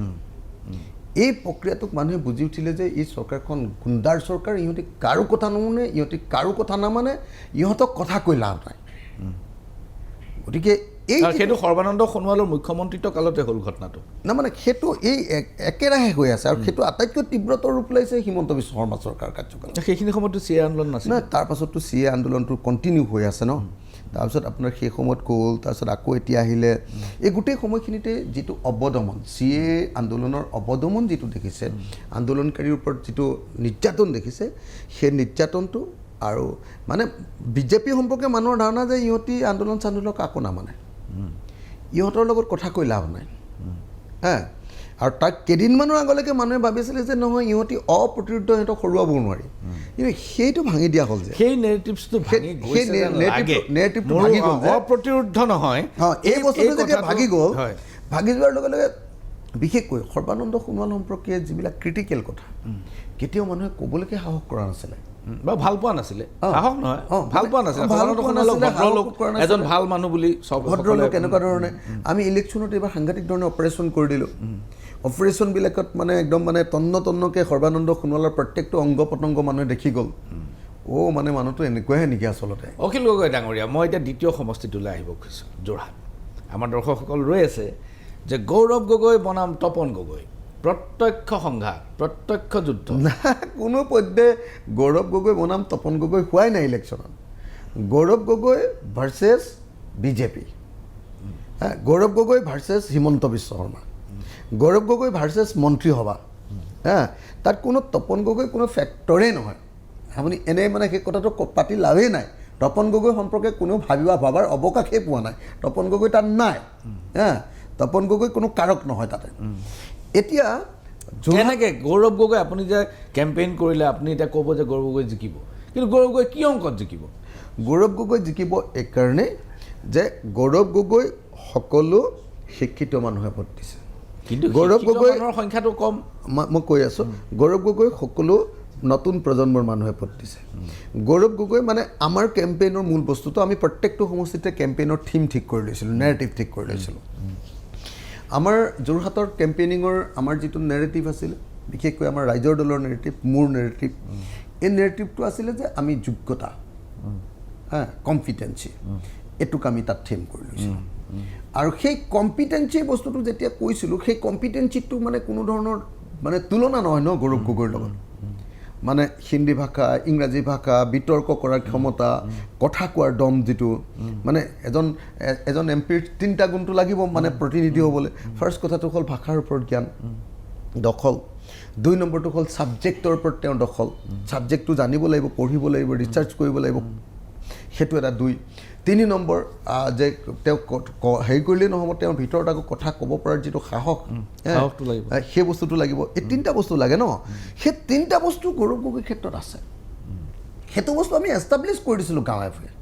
এই প্ৰক্ৰিয়াটোক মানুহে বুজি উঠিলে যে এই চৰকাৰখন গুণ্ডাৰ চৰকাৰ ইহঁতে কাৰো কথা নুশুনে ইহঁতে কাৰো কথা নামানে ইহঁতক কথা কৈ লাভ নাই গতিকে সেইটো সৰ্বানন্দ সোণোৱালৰ মুখ্যমন্ত্ৰীত্ব কালতে হ'ল ঘটনাটো না মানে সেইটো এই একেৰাহে হৈ আছে আৰু সেইটো আটাইতকৈ তীব্ৰতৰ ৰূপ লৈছে হিমন্ত বিশ্ব শৰ্মা চৰকাৰ কাৰ্যকাল সেইখিনি সময়তো CAA আন্দোলন নাছিল নহয় তাৰপাছততো CAA আন্দোলনটো কণ্টিনিউ হৈ আছে ন তাৰপিছত আপোনাৰ সেই সময়ত গ'ল তাৰপিছত আকৌ এতিয়া আহিলে এই গোটেই সময়খিনিতে যিটো অৱদমন CAA আন্দোলনৰ অৱদমন যিটো দেখিছে আন্দোলনকাৰীৰ ওপৰত যিটো নিৰ্যাতন দেখিছে সেই নিৰ্যাতনটো আৰু মানে বিজেপি সম্পৰ্কে মানুহৰ ধাৰণা যে ইহঁতি আন্দোলন চান্দোলনক কাকো নামানে ইহঁতৰ লগত কথা কৈ লাভ নাই আৰু তাক কেইদিনমানৰ আগলৈকে মানুহে ভাবিছিলে যে নহয় ইহঁতি অপ্ৰতিৰোধ সিহঁতক হৰুৱাব নোৱাৰি কিন্তু সেইটো ভাঙি দিয়া হ'ল যে সেই নেৰেটিভছটো ভাঙি গ'ল অপ্ৰতিৰোধ নহয় এই বস্তুটো যেতিয়া ভাগি গ'ল ভাগি যোৱাৰ লগে লগে বিশেষকৈ সৰ্বানন্দ সোণোৱাল সম্পৰ্কে যিবিলাক ক্ৰিটিকেল কথা কেতিয়াও মানুহে ক'বলৈকে সাহস কৰা নাছিলে বা ভাল পোৱা নাছিলে সাহস নহয় ভাল পোৱা নাছিলে এজন ভাল মানুহ বুলি চব ভদ্ৰলোক এনেকুৱা ধৰণে আমি ইলেকশ্যনত এইবাৰ সাংঘাতিক ধৰণে অপাৰেশ্যন কৰি দিলোঁ অপাৰেশ্যনবিলাকত মানে একদম মানে তন্নকৈ সৰ্বানন্দ সোণোৱালৰ প্ৰত্যেকটো অংগ পতংগ মানুহে দেখি গ'ল মানে মানুহটো এনেকুৱাহে নেকি আচলতে অখিল গগৈ ডাঙৰীয়া মই এতিয়া দ্বিতীয় সমষ্টিটোলৈ আহিব খুজিছোঁ যোৰহাট আমাৰ দৰ্শকসকল ৰৈ আছে যে গৌৰৱ গগৈ বনাম তপন গগৈ প্ৰত্যক্ষ সংঘাত প্ৰত্যক্ষ যুদ্ধ না কোনো পধ্যে গৌৰৱ গগৈ বনাম তপন গগৈ হোৱাই নাই ইলেকশ্যনত Gaurav Gogoi versus BJP Gaurav Gogoi versus Himanta Biswa Sharma Gaurav Gogoi versus মন্ত্ৰীসভা তাত কোনো তপন গগৈ কোনো ফেক্টৰেই নহয় আপুনি এনেই মানে সেই কথাটো পাতি লাভেই নাই তপন গগৈ সম্পৰ্কে কোনেও ভাবাৰ অৱকাশেই পোৱা নাই তপন গগৈ তাত নাই তপন গগৈ কোনো কাৰক নহয় তাতে এতিয়া কেনেকৈ গৌৰৱ গগৈ আপুনি যে কেম্পেইন কৰিলে আপুনি এতিয়া ক'ব যে গৌৰৱ গগৈ জিকিব কিন্তু গৌৰৱ গগৈ কি অংকত জিকিব গৌৰৱ গগৈ জিকিব এইকাৰণেই যে গৌৰৱ গগৈ সকলো শিক্ষিত মানুহে ভোট দিছে কিন্তু গৌৰৱ গগৈৰ সংখ্যাটো কম মই কৈ আছোঁ গৌৰৱ গগৈ সকলো নতুন প্ৰজন্মৰ মানুহে ভোট দিছে গৌৰৱ গগৈ মানে আমাৰ কেম্পেইনৰ মূল বস্তুটো আমি প্ৰত্যেকটো সমষ্টিতে কেম্পেইনৰ থিম ঠিক কৰি লৈছিলোঁ নেৰেটিভ ঠিক কৰি লৈছিলোঁ আমাৰ যোৰহাটৰ কেম্পেইনিঙৰ আমাৰ যিটো নেৰেটিভ আছিলে বিশেষকৈ আমাৰ ৰাইজৰ দলৰ নেৰেটিভ মোৰ নেৰেটিভ এই নেৰেটিভটো আছিলে যে আমি যোগ্যতা কম্পিটেঞ্চি এইটোক আমি তাত থিম কৰি লৈছিলোঁ আৰু সেই কম্পিটেঞ্চি বস্তুটো যেতিয়া কৈছিলোঁ সেই কম্পিটেঞ্চিটো মানে কোনো ধৰণৰ মানে তুলনা নহয় ন গৌৰৱ গগৈৰ লগত মানে হিন্দী ভাষা ইংৰাজী ভাষা বিতৰ্ক কৰাৰ ক্ষমতা কথা কোৱাৰ দম যিটো মানে এজন এম পিৰ 3টা গুণটো লাগিব মানে প্ৰতিনিধি হ'বলৈ ফাৰ্ষ্ট কথাটো হ'ল ভাষাৰ ওপৰত জ্ঞান দখল 2 নম্বৰটো হ'ল ছাবজেক্টৰ ওপৰত তেওঁৰ দখল ছাবজেক্টটো জানিব লাগিব পঢ়িব লাগিব ৰিচাৰ্চ কৰিব লাগিব সেইটো এটা 2 3 নম্বৰ যে তেওঁ হেৰি কৰিলেই নহ'ব তেওঁৰ ভিতৰত আকৌ কথা ক'ব পৰাৰ যিটো সাহসটো লাগিব সেই বস্তুটো লাগিব এই 3টা বস্তু লাগে ন সেই 3টা বস্তু গৌৰৱ গগৈৰ ক্ষেত্ৰত আছে সেইটো বস্তু আমি এষ্টাব্লিছ কৰি দিছিলোঁ গাঁৱে ভূঞে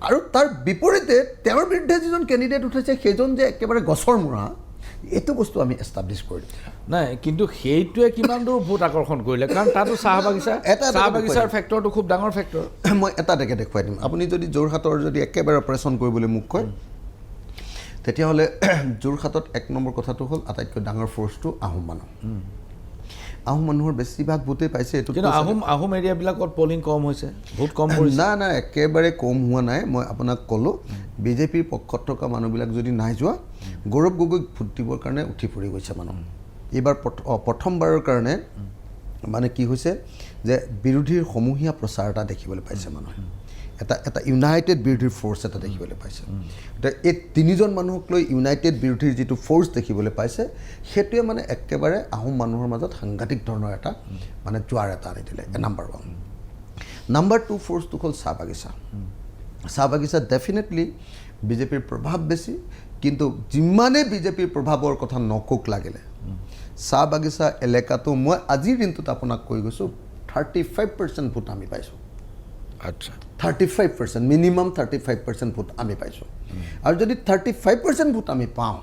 আৰু তাৰ বিপৰীতে তেওঁৰ বিৰুদ্ধে যিজন কেণ্ডিডেট উঠাইছে সেইজন যে একেবাৰে গছৰ মূৰা এইটো বস্তু আমি এষ্টাব্লিছ কৰি দিলোঁ নাই কিন্তু সেইটোৱে কিমান দূৰ ভোট আকৰ্ষণ কৰিলে কাৰণ তাতো চাহ বাগিচাৰ ফেক্টৰটো খুব ডাঙৰ ফেক্টৰ মই এটা দেখুৱাই দিম আপুনি যদি যোৰহাটৰ যদি একেবাৰে অপাৰেশ্যন কৰিবলৈ মোক কয় তেতিয়াহ'লে যোৰহাটত 1 নম্বৰ কথাটো হ'ল আটাইতকৈ ডাঙৰ ফ'ৰ্চটো আহোম মানুহ আহোম মানুহৰ বেছিভাগ ভোটেই পাইছে এইটো কিন্তু আহোম এৰিয়াবিলাকত পলিং কম হৈছে ভোট কম কৰিছে না একেবাৰে কম হোৱা নাই মই আপোনাক ক'লোঁ বিজেপিৰ পক্ষত থকা মানুহবিলাক যদি নাই যোৱা গৌৰৱ গগৈক ভোট দিবৰ কাৰণে উঠি পৰি গৈছে মানুহ এইবাৰ প্ৰথমবাৰৰ কাৰণে মানে কি হৈছে যে বিৰোধীৰ সমূহীয়া প্ৰচাৰ এটা দেখিবলৈ পাইছে মানুহে এটা ইউনাইটেড বিৰোধীৰ ফ'ৰ্চ এটা দেখিবলৈ পাইছে এতিয়া এই 3জন মানুহক লৈ ইউনাইটেড বিৰোধীৰ যিটো ফ'ৰ্চ দেখিবলৈ পাইছে সেইটোৱে মানে একেবাৰে আহোম মানুহৰ মাজত সাংঘাতিক ধৰণৰ এটা মানে জোৱাৰ এটা আনি দিলে নাম্বাৰ 1 নাম্বাৰ 2 ফ'ৰ্চটো হ'ল চাহ বাগিচা ডেফিনেটলি বিজেপিৰ প্ৰভাৱ বেছি কিন্তু যিমানে বিজেপিৰ প্ৰভাৱৰ কথা নকওক লাগিলে চাহ বাগিচা এলেকাটো মই আজিৰ দিনটোত আপোনাক কৈ গৈছোঁ 35% ভোট আমি পাইছোঁ আচ্ছা 35% মিনিমাম 35% ভোট আমি পাইছোঁ আৰু যদি 35% ভোট আমি পাওঁ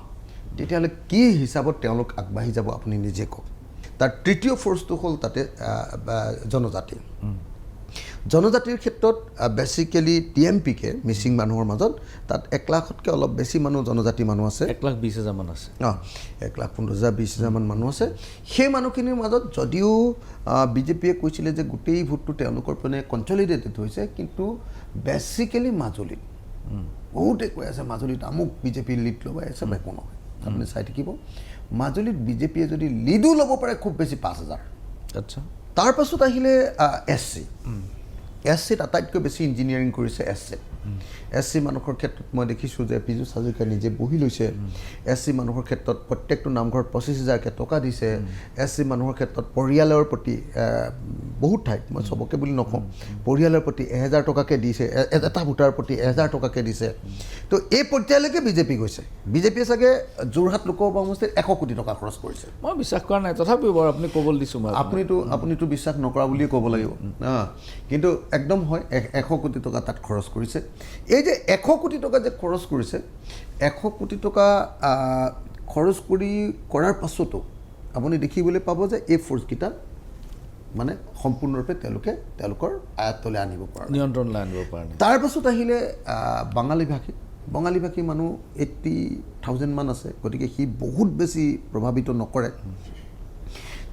তেতিয়াহ'লে কি হিচাপত তেওঁলোক আগবাঢ়ি যাব আপুনি নিজে কওক তাৰ তৃতীয় ফ'ৰ্চটো হ'ল তাতে জনজাতিৰ ক্ষেত্ৰত বেচিকেলি TMPকে মিচিং মানুহৰ মাজত তাত 1 লাখতকৈ অলপ বেছি মানুহ জনজাতি মানুহ আছে 1,20,000 মান আছে 1,15,000-20,000 মান মানুহ আছে সেই মানুহখিনিৰ মাজত যদিও বিজেপিয়ে কৈছিলে যে গোটেই ভোটটো তেওঁলোকৰ পিনে কনচলিডেটেড হৈছে কিন্তু বেচিকেলি মাজুলীত বহুতে কৈ আছে মাজুলীত আমুক বিজেপি লিড ল'ব আছে একো নহয় আপুনি চাই থাকিব মাজুলীত বিজেপিয়ে যদি লিডো ল'ব পাৰে খুব বেছি 5,000 আচ্ছা তাৰ পাছত আহিলে SCত আটাইতকৈ বেছি ইঞ্জিনিয়াৰিং কৰিছে SC মানুহৰ ক্ষেত্ৰত মই দেখিছোঁ যে পীযুষ হাজৰিকা নিজে বহি লৈছে SC মানুহৰ ক্ষেত্ৰত প্ৰত্যেকটো নামঘৰত 25,000কৈ টকা দিছে SC মানুহৰ ক্ষেত্ৰত পৰিয়ালৰ প্ৰতি বহুত ঠাইত মই চবকে বুলি নকওঁ পৰিয়ালৰ প্ৰতি 1,000 টকাকৈ দিছে এটা ভোটাৰ প্ৰতি 1,000 টকাকৈ দিছে তো এই পৰ্যায়লৈকে বিজেপি গৈছে বিজেপিয়ে চাগে যোৰহাট লোকসভা সমষ্টিত 100 কোটি টকা খৰচ কৰিছে মই বিশ্বাস কৰা নাই তথাপিও বাৰু আপুনি ক'বলৈ দিছোঁ মই আপুনিতো বিশ্বাস নকৰা বুলিয়ে ক'ব লাগিব কিন্তু একদম হয় 100 কোটি টকা তাত খৰচ কৰিছে এই যে 100 কোটি টকা যে খৰচ কৰিছে 100 কোটি টকা খৰচ কৰাৰ পাছতো আপুনি দেখিবলৈ পাব যে এই ফ'ৰ্চকেইটা মানে সম্পূৰ্ণৰূপে তেওঁলোকৰ আয়ত্তলৈ আনিব পৰা নিয়ন্ত্ৰণলৈ আনিব পৰা নাই তাৰ পাছত আহিলে বঙালী ভাষী মানুহ 80,000 মান আছে গতিকে সি বহুত বেছি প্ৰভাৱিত নকৰে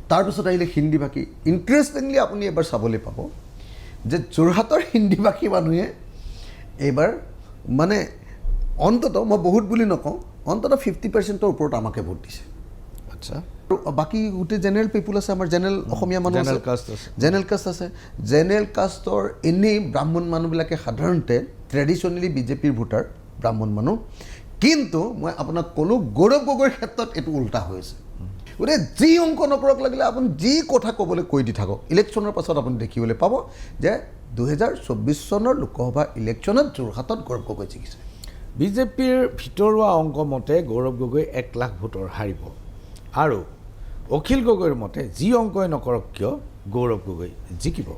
তাৰপিছত আহিলে হিন্দী ভাষী ইণ্টাৰেষ্টিংলি আপুনি এবাৰ চাবলৈ পাব যে যোৰহাটৰ হিন্দী ভাষী মানুহে এইবাৰ মানে অন্ততঃ মই বহুত বুলি নকওঁ অন্ততঃ 50%ৰ ওপৰত আমাকে ভোট দিছে আচ্ছা আৰু বাকী গোটেই জেনেৰেল পিপুল আছে আমাৰ জেনেৰেল অসমীয়া মানুহ জেনেৰেল কাষ্ট আছে জেনেৰেল কাষ্ট আছে জেনেৰেল কাষ্টৰ এনেই ব্ৰাহ্মণ মানুহবিলাকে সাধাৰণতে ট্ৰেডিশ্যনেলি বিজেপিৰ ভোটাৰ ব্ৰাহ্মণ মানুহ কিন্তু মই আপোনাক ক'লোঁ গৌৰৱ গগৈৰ ক্ষেত্ৰত এইটো উল্টা হৈছে গতিকে যি অংক নকৰক লাগিলে আপুনি যি কথা ক'বলৈ কৈ দি থাকক ইলেকশ্যনৰ পাছত আপুনি দেখিবলৈ পাব যে 2024 চনৰ লোকসভা ইলেকশ্যনত যোৰহাটত গৌৰৱ গগৈ জিকিছে বিজেপিৰ ভিতৰুৱা অংক মতে গৌৰৱ গগৈ 1 লাখ ভোটৰ হাৰিব আৰু অখিল গগৈৰ মতে যি অংকই নকৰক কিয় গৌৰৱ গগৈ জিকিব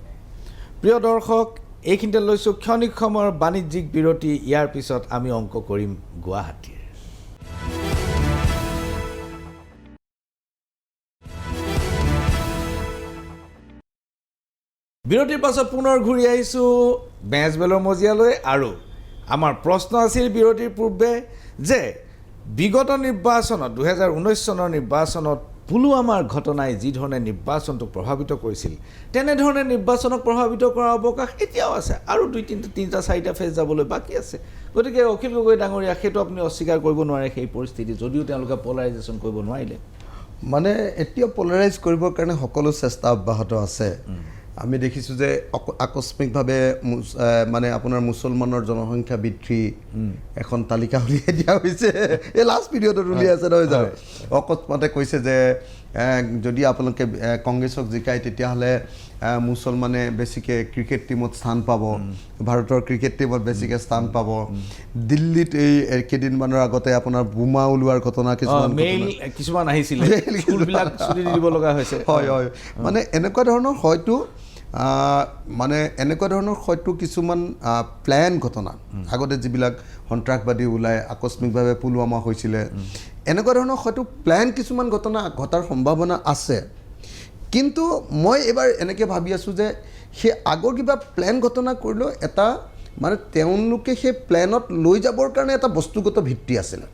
প্ৰিয় দৰ্শক এইখিনিতে লৈছোঁ ক্ষণিক সময়ৰ বাণিজ্যিক বিৰতি ইয়াৰ পিছত আমি অংক কৰিম গুৱাহাটীৰ বিৰতিৰ পাছত পুনৰ ঘূৰি আহিছোঁ বেজবেলৰ মজিয়ালৈ আৰু আমাৰ প্ৰশ্ন আছিল বিৰতিৰ পূৰ্বে যে বিগত নিৰ্বাচনত 2019 চনৰ নিৰ্বাচনত পুলৱামাৰ ঘটনাই যি ধৰণে নিৰ্বাচনটোক প্ৰভাৱিত কৰিছিল তেনেধৰণে নিৰ্বাচনক প্ৰভাৱিত কৰাৰ অৱকাশ এতিয়াও আছে আৰু 2-3-4টা ফেজ যাবলৈ বাকী আছে গতিকে অখিল গগৈ ডাঙৰীয়া সেইটো আপুনি অস্বীকাৰ কৰিব নোৱাৰে সেই পৰিস্থিতি যদিও তেওঁলোকে পলাৰাইজেশ্যন কৰিব নোৱাৰিলে মানে এতিয়া পলাৰাইজ কৰিবৰ কাৰণে সকলো চেষ্টা অব্যাহত আছে আমি দেখিছোঁ যে আকস্মিকভাৱে মানে আপোনাৰ মুছলমানৰ জনসংখ্যা বৃদ্ধি এখন তালিকা উলিয়াই দিয়া হৈছে এই লাষ্ট পিৰিয়ডত উলিয়াই আছে নহয় জানো অকস্মাতে কৈছে যে যদি আপোনালোকে কংগ্ৰেছক জিকায় তেতিয়াহ'লে মুছলমানে বেছিকৈ ক্ৰিকেট টীমত স্থান পাব ভাৰতৰ ক্ৰিকেট টীমত বেছিকৈ স্থান পাব দিল্লীত এই কেইদিনমানৰ আগতে আপোনাৰ বোমা ওলোৱাৰ ঘটনা কিছুমান আহিছিলে স্কুলবিলাক ছুটি দিব লগা হৈছে হয় হয় মানে এনেকুৱা ধৰণৰ হয়তো কিছুমান প্লেন ঘটনা আগতে যিবিলাক সন্ত্ৰাসবাদী ওলাই আকস্মিকভাৱে পুলৱামা হৈছিলে এনেকুৱা ধৰণৰ হয়তো প্লেন কিছুমান ঘটনা ঘটাৰ সম্ভাৱনা আছে কিন্তু মই এবাৰ এনেকৈ ভাবি আছোঁ যে সেই আগৰ কিবা প্লেন ঘটনা কৰিলেও এটা মানে তেওঁলোকে সেই প্লেনত লৈ যাবৰ কাৰণে এটা বস্তুগত ভিত্তি আছিলে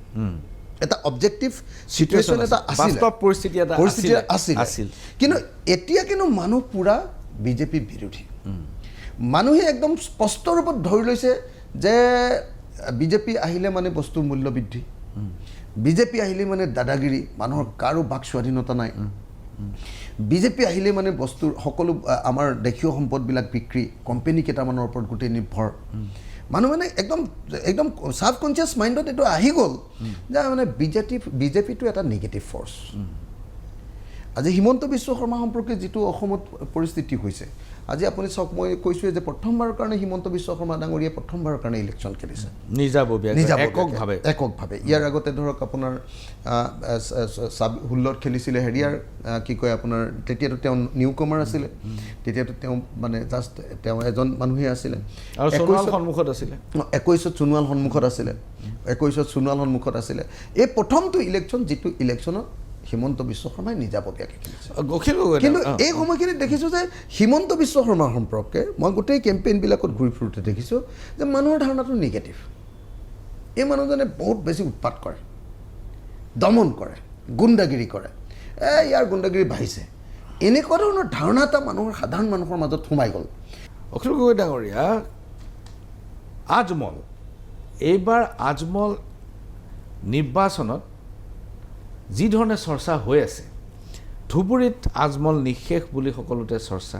এটা অবজেক্টিভ সিচুৱেশ্যন এটা আছিল পৰিস্থিতি আছিল কিন্তু এতিয়া কিন্তু মানুহ পুৰা বিজেপি বিৰোধী মানুহে একদম স্পষ্ট ৰূপত ধৰি লৈছে যে বিজেপি আহিলে মানে বস্তুৰ মূল্য বৃদ্ধি বিজেপি আহিলে মানে দাদাগিৰি মানুহৰ কাৰো বাক স্বাধীনতা নাই বিজেপি আহিলে মানে বস্তুৰ সকলো আমাৰ দেশীয় সম্পদবিলাক বিক্ৰী কোম্পানী কেইটামানৰ ওপৰত গোটেই নিৰ্ভৰ মানুহ মানে একদম সাব কনচিয়াছ মাইণ্ডত এইটো আহি গ'ল যে মানে বিজেপিটো এটা নিগেটিভ ফৰ্চ আজি হিমন্ত বিশ্ব শৰ্মা সম্পৰ্কে যিটো অসমত পৰিস্থিতি হৈছে আজি আপুনি চাওক মই কৈছোঁৱে যে প্ৰথমবাৰৰ কাৰণে হিমন্ত বিশ্ব শৰ্মা ডাঙৰীয়াই প্ৰথমবাৰৰ কাৰণে ইলেকশ্যন খেলিছে এককভাৱে ইয়াৰ আগতে ধৰক আপোনাৰ 16 খেলিছিলে হেৰিয়াৰ কি কয় আপোনাৰ তেতিয়াতো তেওঁ নিউ কমাৰ আছিলে তেতিয়াতো তেওঁ মানে জাষ্ট তেওঁ এজন মানুহে আছিলে 21 সন্মুখত আছিলে এই প্ৰথমটো ইলেকশ্যন যিটো ইলেকশ্যনত হিমন্ত বিশ্ব শৰ্মাই নিজাববীয়াকৈ খেলিছে কিন্তু এই সময়খিনিত দেখিছোঁ যে হিমন্ত বিশ্ব শৰ্মাৰ সম্পৰ্কে মই গোটেই কেম্পেইনবিলাকত ঘূৰি ফুৰোঁতে দেখিছোঁ যে মানুহৰ ধাৰণাটো নিগেটিভ এই মানুহজনে বহুত বেছি উৎপাত কৰে দমন কৰে গুণ্ডাগিৰি কৰে ইয়াৰ গুণ্ডাগিৰি বাঢ়িছে এনেকুৱা ধৰণৰ ধাৰণা এটা সাধাৰণ মানুহৰ মাজত সোমাই গ'ল অখিল গগৈ ডাঙৰীয়া আজমল এইবাৰ আজমল নিৰ্বাচনত যি ধৰণে চৰ্চা হৈ আছে ধুবুৰীত আজমল নিঃশেষ বুলি সকলোতে চৰ্চা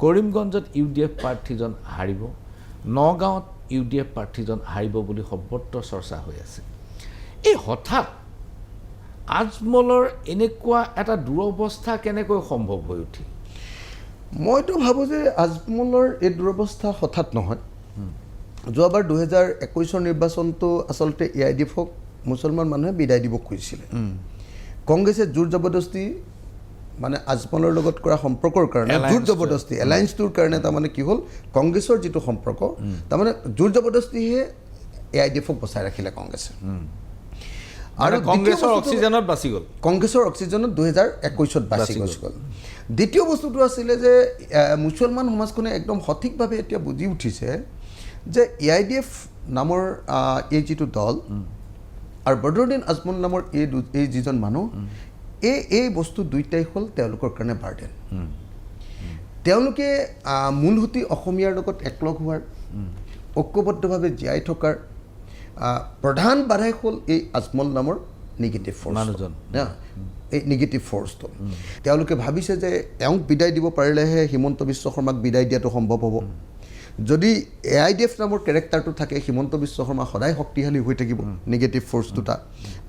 কৰিমগঞ্জত UDF প্ৰাৰ্থীজন হাৰিব নগাঁৱত UDF প্ৰাৰ্থীজন হাৰিব বুলি সৰ্বত্ৰ চৰ্চা হৈ আছে এই হঠাৎ আজমলৰ এনেকুৱা এটা দুৰৱস্থা কেনেকৈ সম্ভৱ হৈ উঠিল মইতো ভাবোঁ যে আজমলৰ এই দুৰৱস্থা হঠাৎ নহয় যোৱাবাৰ 2021 নিৰ্বাচনটো আচলতে AIDFক মুছলমান মানুহে বিদায় দিব খুজিছিলে কংগ্ৰেছে জোৰ জবৰদস্তি মানে আজমলৰ লগত কৰা সম্পৰ্কৰ কাৰণে জোৰ জবৰদস্তি এলায়েন্সটোৰ কাৰণে তাৰমানে কি হ'ল কংগ্ৰেছৰ যিটো সম্পৰ্ক তাৰমানে জোৰ জবৰদস্তিহে AIDFক বচাই ৰাখিলে কংগ্ৰেছে আৰু কংগ্ৰেছৰ অক্সিজেনত বাচি গ'ল কংগ্ৰেছৰ অক্সিজেনত 2021ত বাচি গ'ল দ্বিতীয় বস্তুটো আছিলে যে মুছলমান সমাজখনে একদম সঠিকভাৱে এতিয়া বুজি উঠিছে যে AIDF নামৰ এই যিটো দল আৰু বদৰুদ্দিন আজমল নামৰ এই যিজন মানুহ এই বস্তু দুইটাই হ'ল তেওঁলোকৰ কাৰণে বাৰ্ডেন তেওঁলোকে মূলসুঁতি অসমীয়াৰ লগত একলগ হোৱাৰ ঐক্যবদ্ধভাৱে জীয়াই থকাৰ প্ৰধান বাধাই হ'ল এই আজমল নামৰ নিগেটিভ ফ'ৰ্চ মানুহজন এই নিগেটিভ ফ'ৰ্চটো তেওঁলোকে ভাবিছে যে তেওঁক বিদায় দিব পাৰিলেহে হিমন্ত বিশ্ব শৰ্মাক বিদায় দিয়াটো সম্ভৱ হ'ব যদি AIDF নামৰ কেৰেক্টাৰটো থাকে হিমন্ত বিশ্ব শৰ্মা সদায় শক্তিশালী হৈ থাকিব নিগেটিভ ফ'ৰ্চ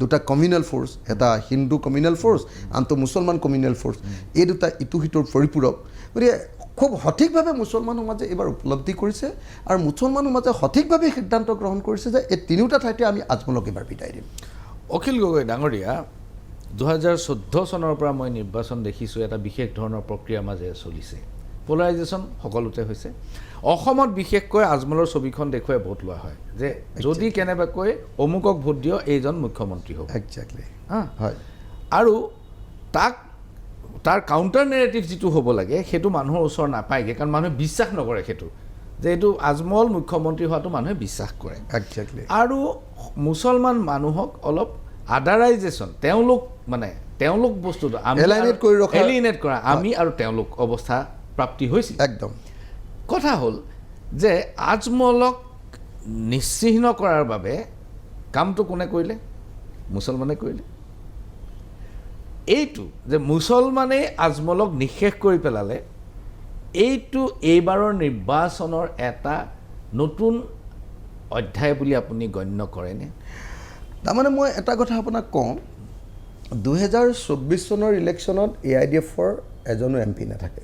দুটা কমিউনেল ফ'ৰ্চ এটা হিন্দু কমিউনেল ফ'ৰ্চ আনটো মুছলমান কমিউনেল ফ'ৰ্চ এই দুটা ইটো সিটোৰ পৰিপূৰক গতিকে খুব সঠিকভাৱে মুছলমান সমাজে এইবাৰ উপলব্ধি কৰিছে আৰু মুছলমান সমাজে সঠিকভাৱে সিদ্ধান্ত গ্ৰহণ কৰিছে যে এই তিনিওটা ঠাইতে আমি আজমলক এইবাৰ বিদায় দিম অখিল গগৈ ডাঙৰীয়া 2014 চনৰ পৰা মই নিৰ্বাচন দেখিছোঁ এটা বিশেষ ধৰণৰ প্ৰক্ৰিয়াৰ মাজেৰে চলিছে পলাৰাইজেশ্যন সকলোতে হৈছে অসমত বিশেষকৈ আজমলৰ ছবিখন দেখুৱাই ভোট লোৱা হয় যে যদি কেনেবাকৈ অমুকক ভোট দিয় এইজন মুখ্যমন্ত্ৰী হ'ব একজেক্টলি হয় আৰু তাৰ কাউণ্টাৰ নেৰেটিভ যিটো হ'ব লাগে সেইটো মানুহৰ ওচৰ নাপায়গৈ কাৰণ মানুহে বিশ্বাস নকৰে সেইটো যে এইটো আজমল মুখ্যমন্ত্ৰী হোৱাটো মানুহে বিশ্বাস কৰে একজেক্টলি আৰু মুছলমান মানুহক অলপ আদাৰাইজেশ্যন তেওঁলোক বস্তুটো এলিনেট কৰা আমি আৰু তেওঁলোক অৱস্থা প্ৰাপ্তি হৈছিল একদম কথা হ'ল যে আজমলক নিশ্চিহ্ন কৰাৰ বাবে কামটো কোনে কৰিলে মুছলমানে কৰিলে এইটো যে মুছলমানেই আজমলক নিঃশেষ কৰি পেলালে এইটো এইবাৰৰ নিৰ্বাচনৰ এটা নতুন অধ্যায় বুলি আপুনি গণ্য কৰেনে তাৰমানে মই এটা কথা আপোনাক কওঁ 2024 চনৰ ইলেকশ্যনত AIDFৰ এজনো MP নাথাকে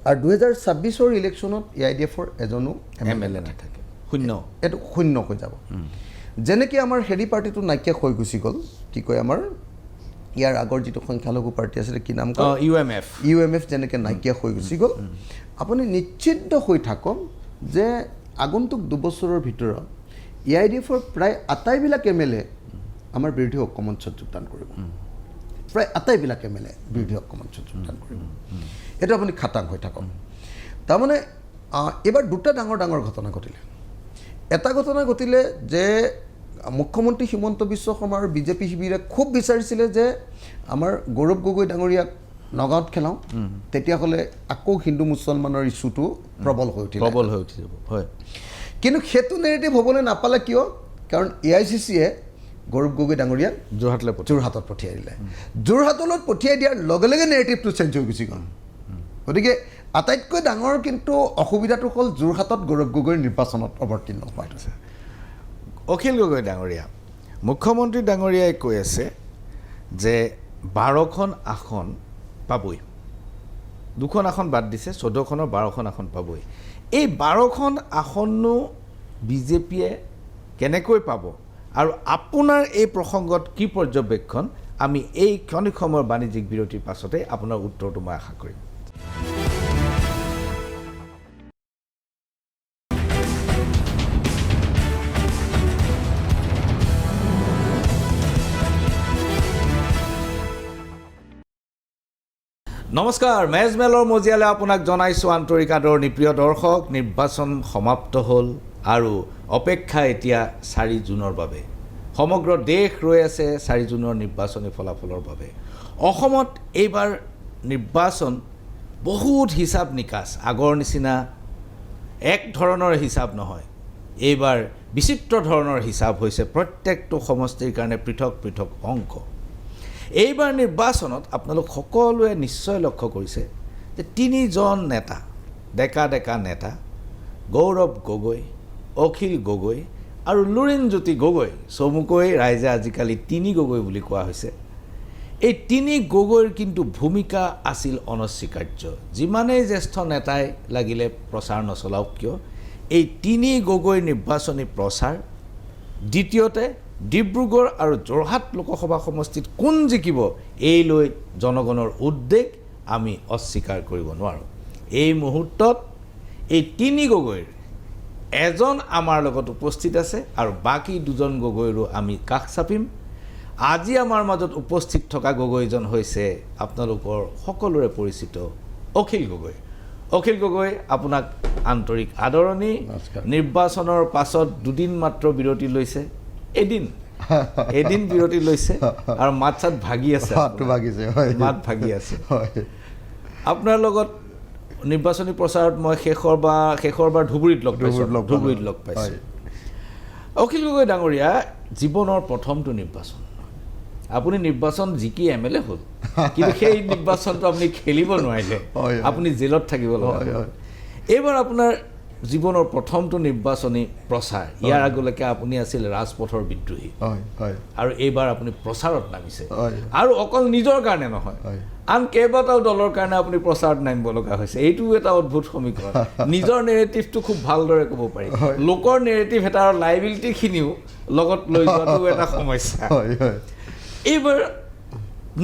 আৰু 2026ৰ ইলেকশ্যনত AIDFৰ এজনো MLA নাথাকে শূন্য এইটো শূন্য হৈ যাব যেনেকৈ আমাৰ হেৰি পাৰ্টিটো নাইকিয়া হৈ গুচি গ'ল কি কয় আমাৰ ইয়াৰ আগৰ যিটো সংখ্যালঘু পাৰ্টি আছিলে কি নাম কয় UMF যেনেকৈ নাইকিয়া হৈ গুচি গ'ল আপুনি নিশ্চিন্ত হৈ থাকক যে আগন্তুক দুবছৰৰ ভিতৰত AIDFৰ প্ৰায় আটাইবিলাক MLA আমাৰ বিৰোধী ঐক্যমঞ্চত যোগদান কৰিব প্ৰায় আটাইবিলাক MLA বিৰোধী ঐক্যমঞ্চত যোগদান কৰিব এইটো আপুনি খাটাং হৈ থাকক তাৰমানে এইবাৰ দুটা ডাঙৰ ঘটনা ঘটিলে এটা ঘটনা ঘটিলে যে মুখ্যমন্ত্ৰী হিমন্ত বিশ্ব শৰ্মা আৰু বিজেপি শিবিৰে খুব বিচাৰিছিলে যে আমাৰ গৌৰৱ গগৈ ডাঙৰীয়াক নগাঁৱত খেলাওঁ তেতিয়াহ'লে আকৌ হিন্দু মুছলমানৰ ইছ্যুটো প্ৰবল হৈ উঠি যাব হয় কিন্তু সেইটো নেৰেটিভ হ'বলৈ নাপালে কিয় কাৰণ AICCয়ে গৌৰৱ গগৈ ডাঙৰীয়াক যোৰহাটত পঠিয়াই দিলে যোৰহাটলৈ পঠিয়াই দিয়াৰ লগে লগে নেৰেটিভটো চেঞ্জ হৈ গুচি গ'ল গতিকে আটাইতকৈ ডাঙৰ কিন্তু অসুবিধাটো হ'ল যোৰহাটত গৌৰৱ গগৈৰ নিৰ্বাচনত অৱতীৰ্ণ হোৱাটো অখিল গগৈ ডাঙৰীয়া মুখ্যমন্ত্ৰী ডাঙৰীয়াই কৈ আছে যে 12খন আসন পাবই 2খন আসন বাদ দিছে 14খনৰ 12খন আসন পাবই এই 12খন আসনো বিজেপিয়ে কেনেকৈ পাব আৰু আপোনাৰ এই প্ৰসংগত কি পৰ্যবেক্ষণ আমি এই ক্ষণিক সময়ৰ বাণিজ্যিক বিৰতিৰ পাছতে আপোনাৰ উত্তৰটো মই আশা কৰিম নমস্কাৰ মেজমেলৰ মজিয়ালৈ আপোনাক জনাইছোঁ আন্তৰিক আদৰণি প্ৰিয় দৰ্শক নিৰ্বাচন সমাপ্ত হ'ল আৰু অপেক্ষা এতিয়া 4 জুনৰ বাবে সমগ্ৰ দেশ ৰৈ আছে 4 জুনৰ নিৰ্বাচনী ফলাফলৰ বাবে অসমত এইবাৰ নিৰ্বাচন বহুত হিচাপ নিকাচ আগৰ নিচিনা এক ধৰণৰ হিচাপ নহয় এইবাৰ বিচিত্ৰ ধৰণৰ হিচাপ হৈছে প্ৰত্যেকটো সমষ্টিৰ কাৰণে পৃথক পৃথক অংক এইবাৰ নিৰ্বাচনত আপোনালোক সকলোৱে নিশ্চয় লক্ষ্য কৰিছে যে 3জন নেতা ডেকা নেতা গৌৰৱ গগৈ অখিল গগৈ আৰু লুৰিণজ্যোতি গগৈ চমুকৈ ৰাইজে আজিকালি 3 গগৈ বুলি কোৱা হৈছে এই 3 গগৈৰ কিন্তু ভূমিকা আছিল অনস্বীকাৰ্য যিমানেই জ্যেষ্ঠ নেতাই লাগিলে প্ৰচাৰ নচলাওক কিয় এই 3 গগৈৰ নিৰ্বাচনী প্ৰচাৰ দ্বিতীয়তে ডিব্ৰুগড় আৰু যোৰহাট লোকসভা সমষ্টিত কোন জিকিব এই লৈ জনগণৰ উদ্বেগ আমি অস্বীকাৰ কৰিব নোৱাৰোঁ এই মুহূৰ্তত এই 3 গগৈৰ এজন আমাৰ লগত উপস্থিত আছে আৰু বাকী 2জন গগৈৰো আমি কাষ চাপিম আজি আমাৰ মাজত উপস্থিত থকা গগৈজন হৈছে আপোনালোকৰ সকলোৰে পৰিচিত অখিল গগৈ আপোনাক আন্তৰিক আদৰণি নিৰ্বাচনৰ পাছত 2 দিন মাত্ৰ বিৰতি লৈছে এদিন বিৰতি লৈছে আৰু মাত ভাগি আছে মাত ভাগি আছে আপোনাৰ লগত নিৰ্বাচনী প্ৰচাৰত মই শেষৰবাৰ ধুবুৰীত লগ পাইছোঁ অখিল গগৈ ডাঙৰীয়া জীৱনৰ প্ৰথমটো নিৰ্বাচন আপুনি নিৰ্বাচন জিকি MLA হ'ল কিন্তু সেই নিৰ্বাচনটো আপুনি খেলিব নোৱাৰিলে হয়। আপুনি জেলত থাকিব লগা হ'ল। এইবাৰ আপোনাৰ জীৱনৰ প্ৰথমটো নিৰ্বাচনী প্ৰচাৰ ইয়াৰ আগলৈকে আপুনি আছিল ৰাজপথৰ বিদ্ৰোহী আৰু এইবাৰ আপুনি প্ৰচাৰত নামিছে আৰু অকল নিজৰ কাৰণে নহয় আন কেইবাটাও দলৰ কাৰণে আপুনি প্ৰচাৰত নামিব লগা হৈছে এইটো এটা অদ্ভুত সমীকৰণ নিজৰ নেৰেটিভটো খুব ভালদৰে ক'ব পাৰি লোকৰ নেৰেটিভ এটাৰ লাইবিলিটিখিনিও লগত লৈ যোৱাটো এটা সমস্যা এইবাৰ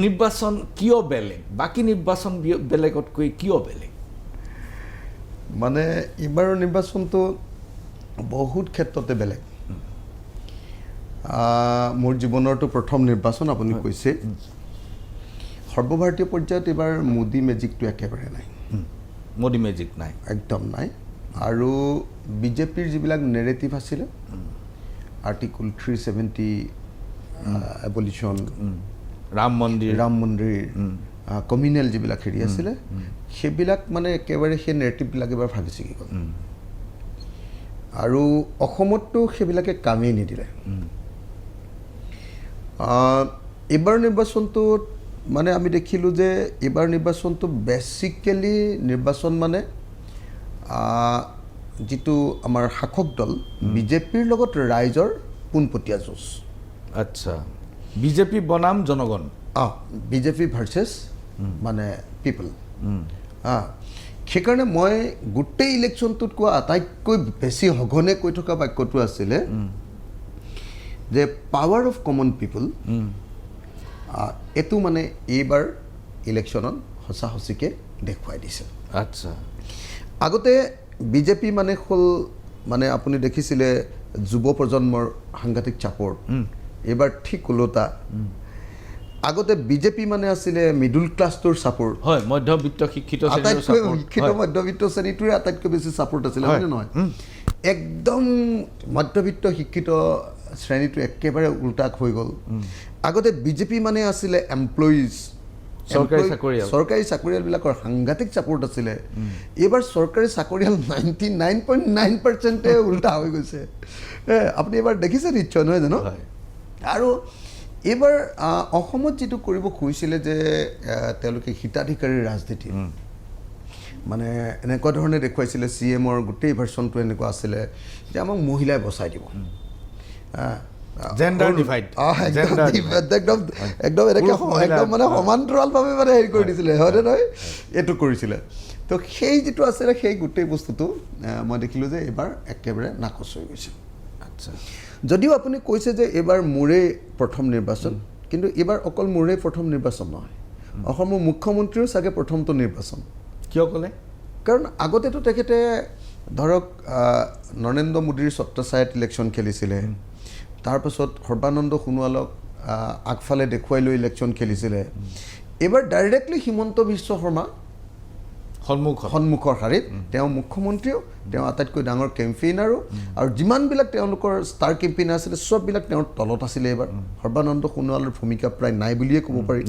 নিৰ্বাচন কিয় বেলেগ বাকী নিৰ্বাচন বেলেগতকৈ কিয় বেলেগ মানে এইবাৰৰ নিৰ্বাচনটো বহুত ক্ষেত্ৰতে বেলেগ মোৰ জীৱনৰটো প্ৰথম নিৰ্বাচন আপুনি কৈছে সৰ্বভাৰতীয় পৰ্যায়ত এইবাৰ মোদী মেজিকটো একেবাৰে নাই মোদী মেজিক নাই একদম নাই আৰু বিজেপিৰ যিবিলাক নেৰেটিভ আছিলে আৰ্টিকল 370 এবলিউশ্যন ৰাম মন্দিৰ কমিউনেল যিবিলাক হেৰি আছিলে সেইবিলাক মানে একেবাৰে সেই নেৰেটিভবিলাক এবাৰ ভাগি ছিগি গ'ল আৰু অসমততো সেইবিলাকে কামেই নিদিলে এইবাৰ নিৰ্বাচনটোত মানে আমি দেখিলোঁ যে এইবাৰ নিৰ্বাচনটো বেচিকেলি নিৰ্বাচন মানে যিটো আমাৰ শাসক দল বিজেপিৰ লগত ৰাইজৰ পোনপটীয়া যুঁজ আচ্ছা বিজেপি বনাম জনগণ বিজেপি ভাৰ্চেছ মানে পিপল সেইকাৰণে মই গোটেই ইলেকশ্যনটোত কোৱা আটাইতকৈ বেছি সঘনে কৈ থকা বাক্যটো আছিলে যে পাৱাৰ অফ কমন পিপল এইটো মানে এইবাৰ ইলেকশ্যনত সঁচা সঁচিকৈ দেখুৱাই দিছে আচ্ছা আগতে বিজেপি মানে হ'ল মানে আপুনি দেখিছিলে যুৱ প্ৰজন্মৰ সাংঘাতিক চাপৰ এইবাৰ ঠিক ওলোটা আগতে বিজেপি মানে আছিলে মিডল ক্লাছটোৰ চাপৰ্ট হয় মধ্যবিত্ত শিক্ষিত আটাইতকৈ শিক্ষিত মধ্যবিত্ত শ্ৰেণীটোৰে আটাইতকৈ বেছি চাপৰ্ট আছিলে হয়নে নহয় একদম মধ্যবিত্ত শিক্ষিত শ্ৰেণীটো একেবাৰে উল্টাক হৈ গ'ল আগতে বিজেপি মানে আছিলে এমপ্লয়িজ চৰকাৰী চাকৰিয়ালবিলাকৰ সাংঘাতিক চাপৰ্ট আছিলে এইবাৰ চৰকাৰী চাকৰিয়াল 99.9% উল্টা হৈ গৈছে আপুনি এইবাৰ দেখিছে নিশ্চয় নহয় জানো আৰু এইবাৰ অসমত যিটো কৰিব খুজিছিলে যে তেওঁলোকে হিতাধিকাৰীৰ ৰাজনীতি মানে এনেকুৱা ধৰণে দেখুৱাইছিলে CMৰ গোটেই ভাৰ্চনটো এনেকুৱা আছিলে যে আমাক মহিলাই বচাই দিব জেণ্ডাৰ ডিভাইড একদম এনেকৈ একদম মানে সমান্তৰালভাৱে মানে হেৰি কৰি দিছিলে হয়নে নহয় এইটো কৰিছিলে তো সেই যিটো আছিলে সেই গোটেই বস্তুটো মই দেখিলোঁ যে এইবাৰ একেবাৰে নাকচ হৈ গৈছে আচ্ছা যদিও আপুনি কৈছে যে এইবাৰ মোৰেই প্ৰথম নিৰ্বাচন কিন্তু এইবাৰ অকল মোৰেই প্ৰথম নিৰ্বাচন নহয় অসমৰ মুখ্যমন্ত্ৰীৰো চাগে প্ৰথমটো নিৰ্বাচন কিয় ক'লে কাৰণ আগতেতো তেখেতে ধৰক নৰেন্দ্ৰ মোদীৰ ছত্ৰছায়াত ইলেকশ্যন খেলিছিলে তাৰপাছত সৰ্বানন্দ সোণোৱালক আগফালে দেখুৱাই লৈ ইলেকশ্যন খেলিছিলে এইবাৰ ডাইৰেক্টলি হিমন্ত বিশ্ব শৰ্মা সন্মুখৰ শাৰীত তেওঁ মুখ্যমন্ত্ৰীও তেওঁ আটাইতকৈ ডাঙৰ কেম্পেইনাৰো আৰু যিমানবিলাক তেওঁলোকৰ ষ্টাৰ কেম্পেইনাৰ আছিলে চববিলাক তেওঁৰ তলত আছিলে এইবাৰ সৰ্বানন্দ সোণোৱালৰ ভূমিকা প্ৰায় নাই বুলিয়ে ক'ব পাৰি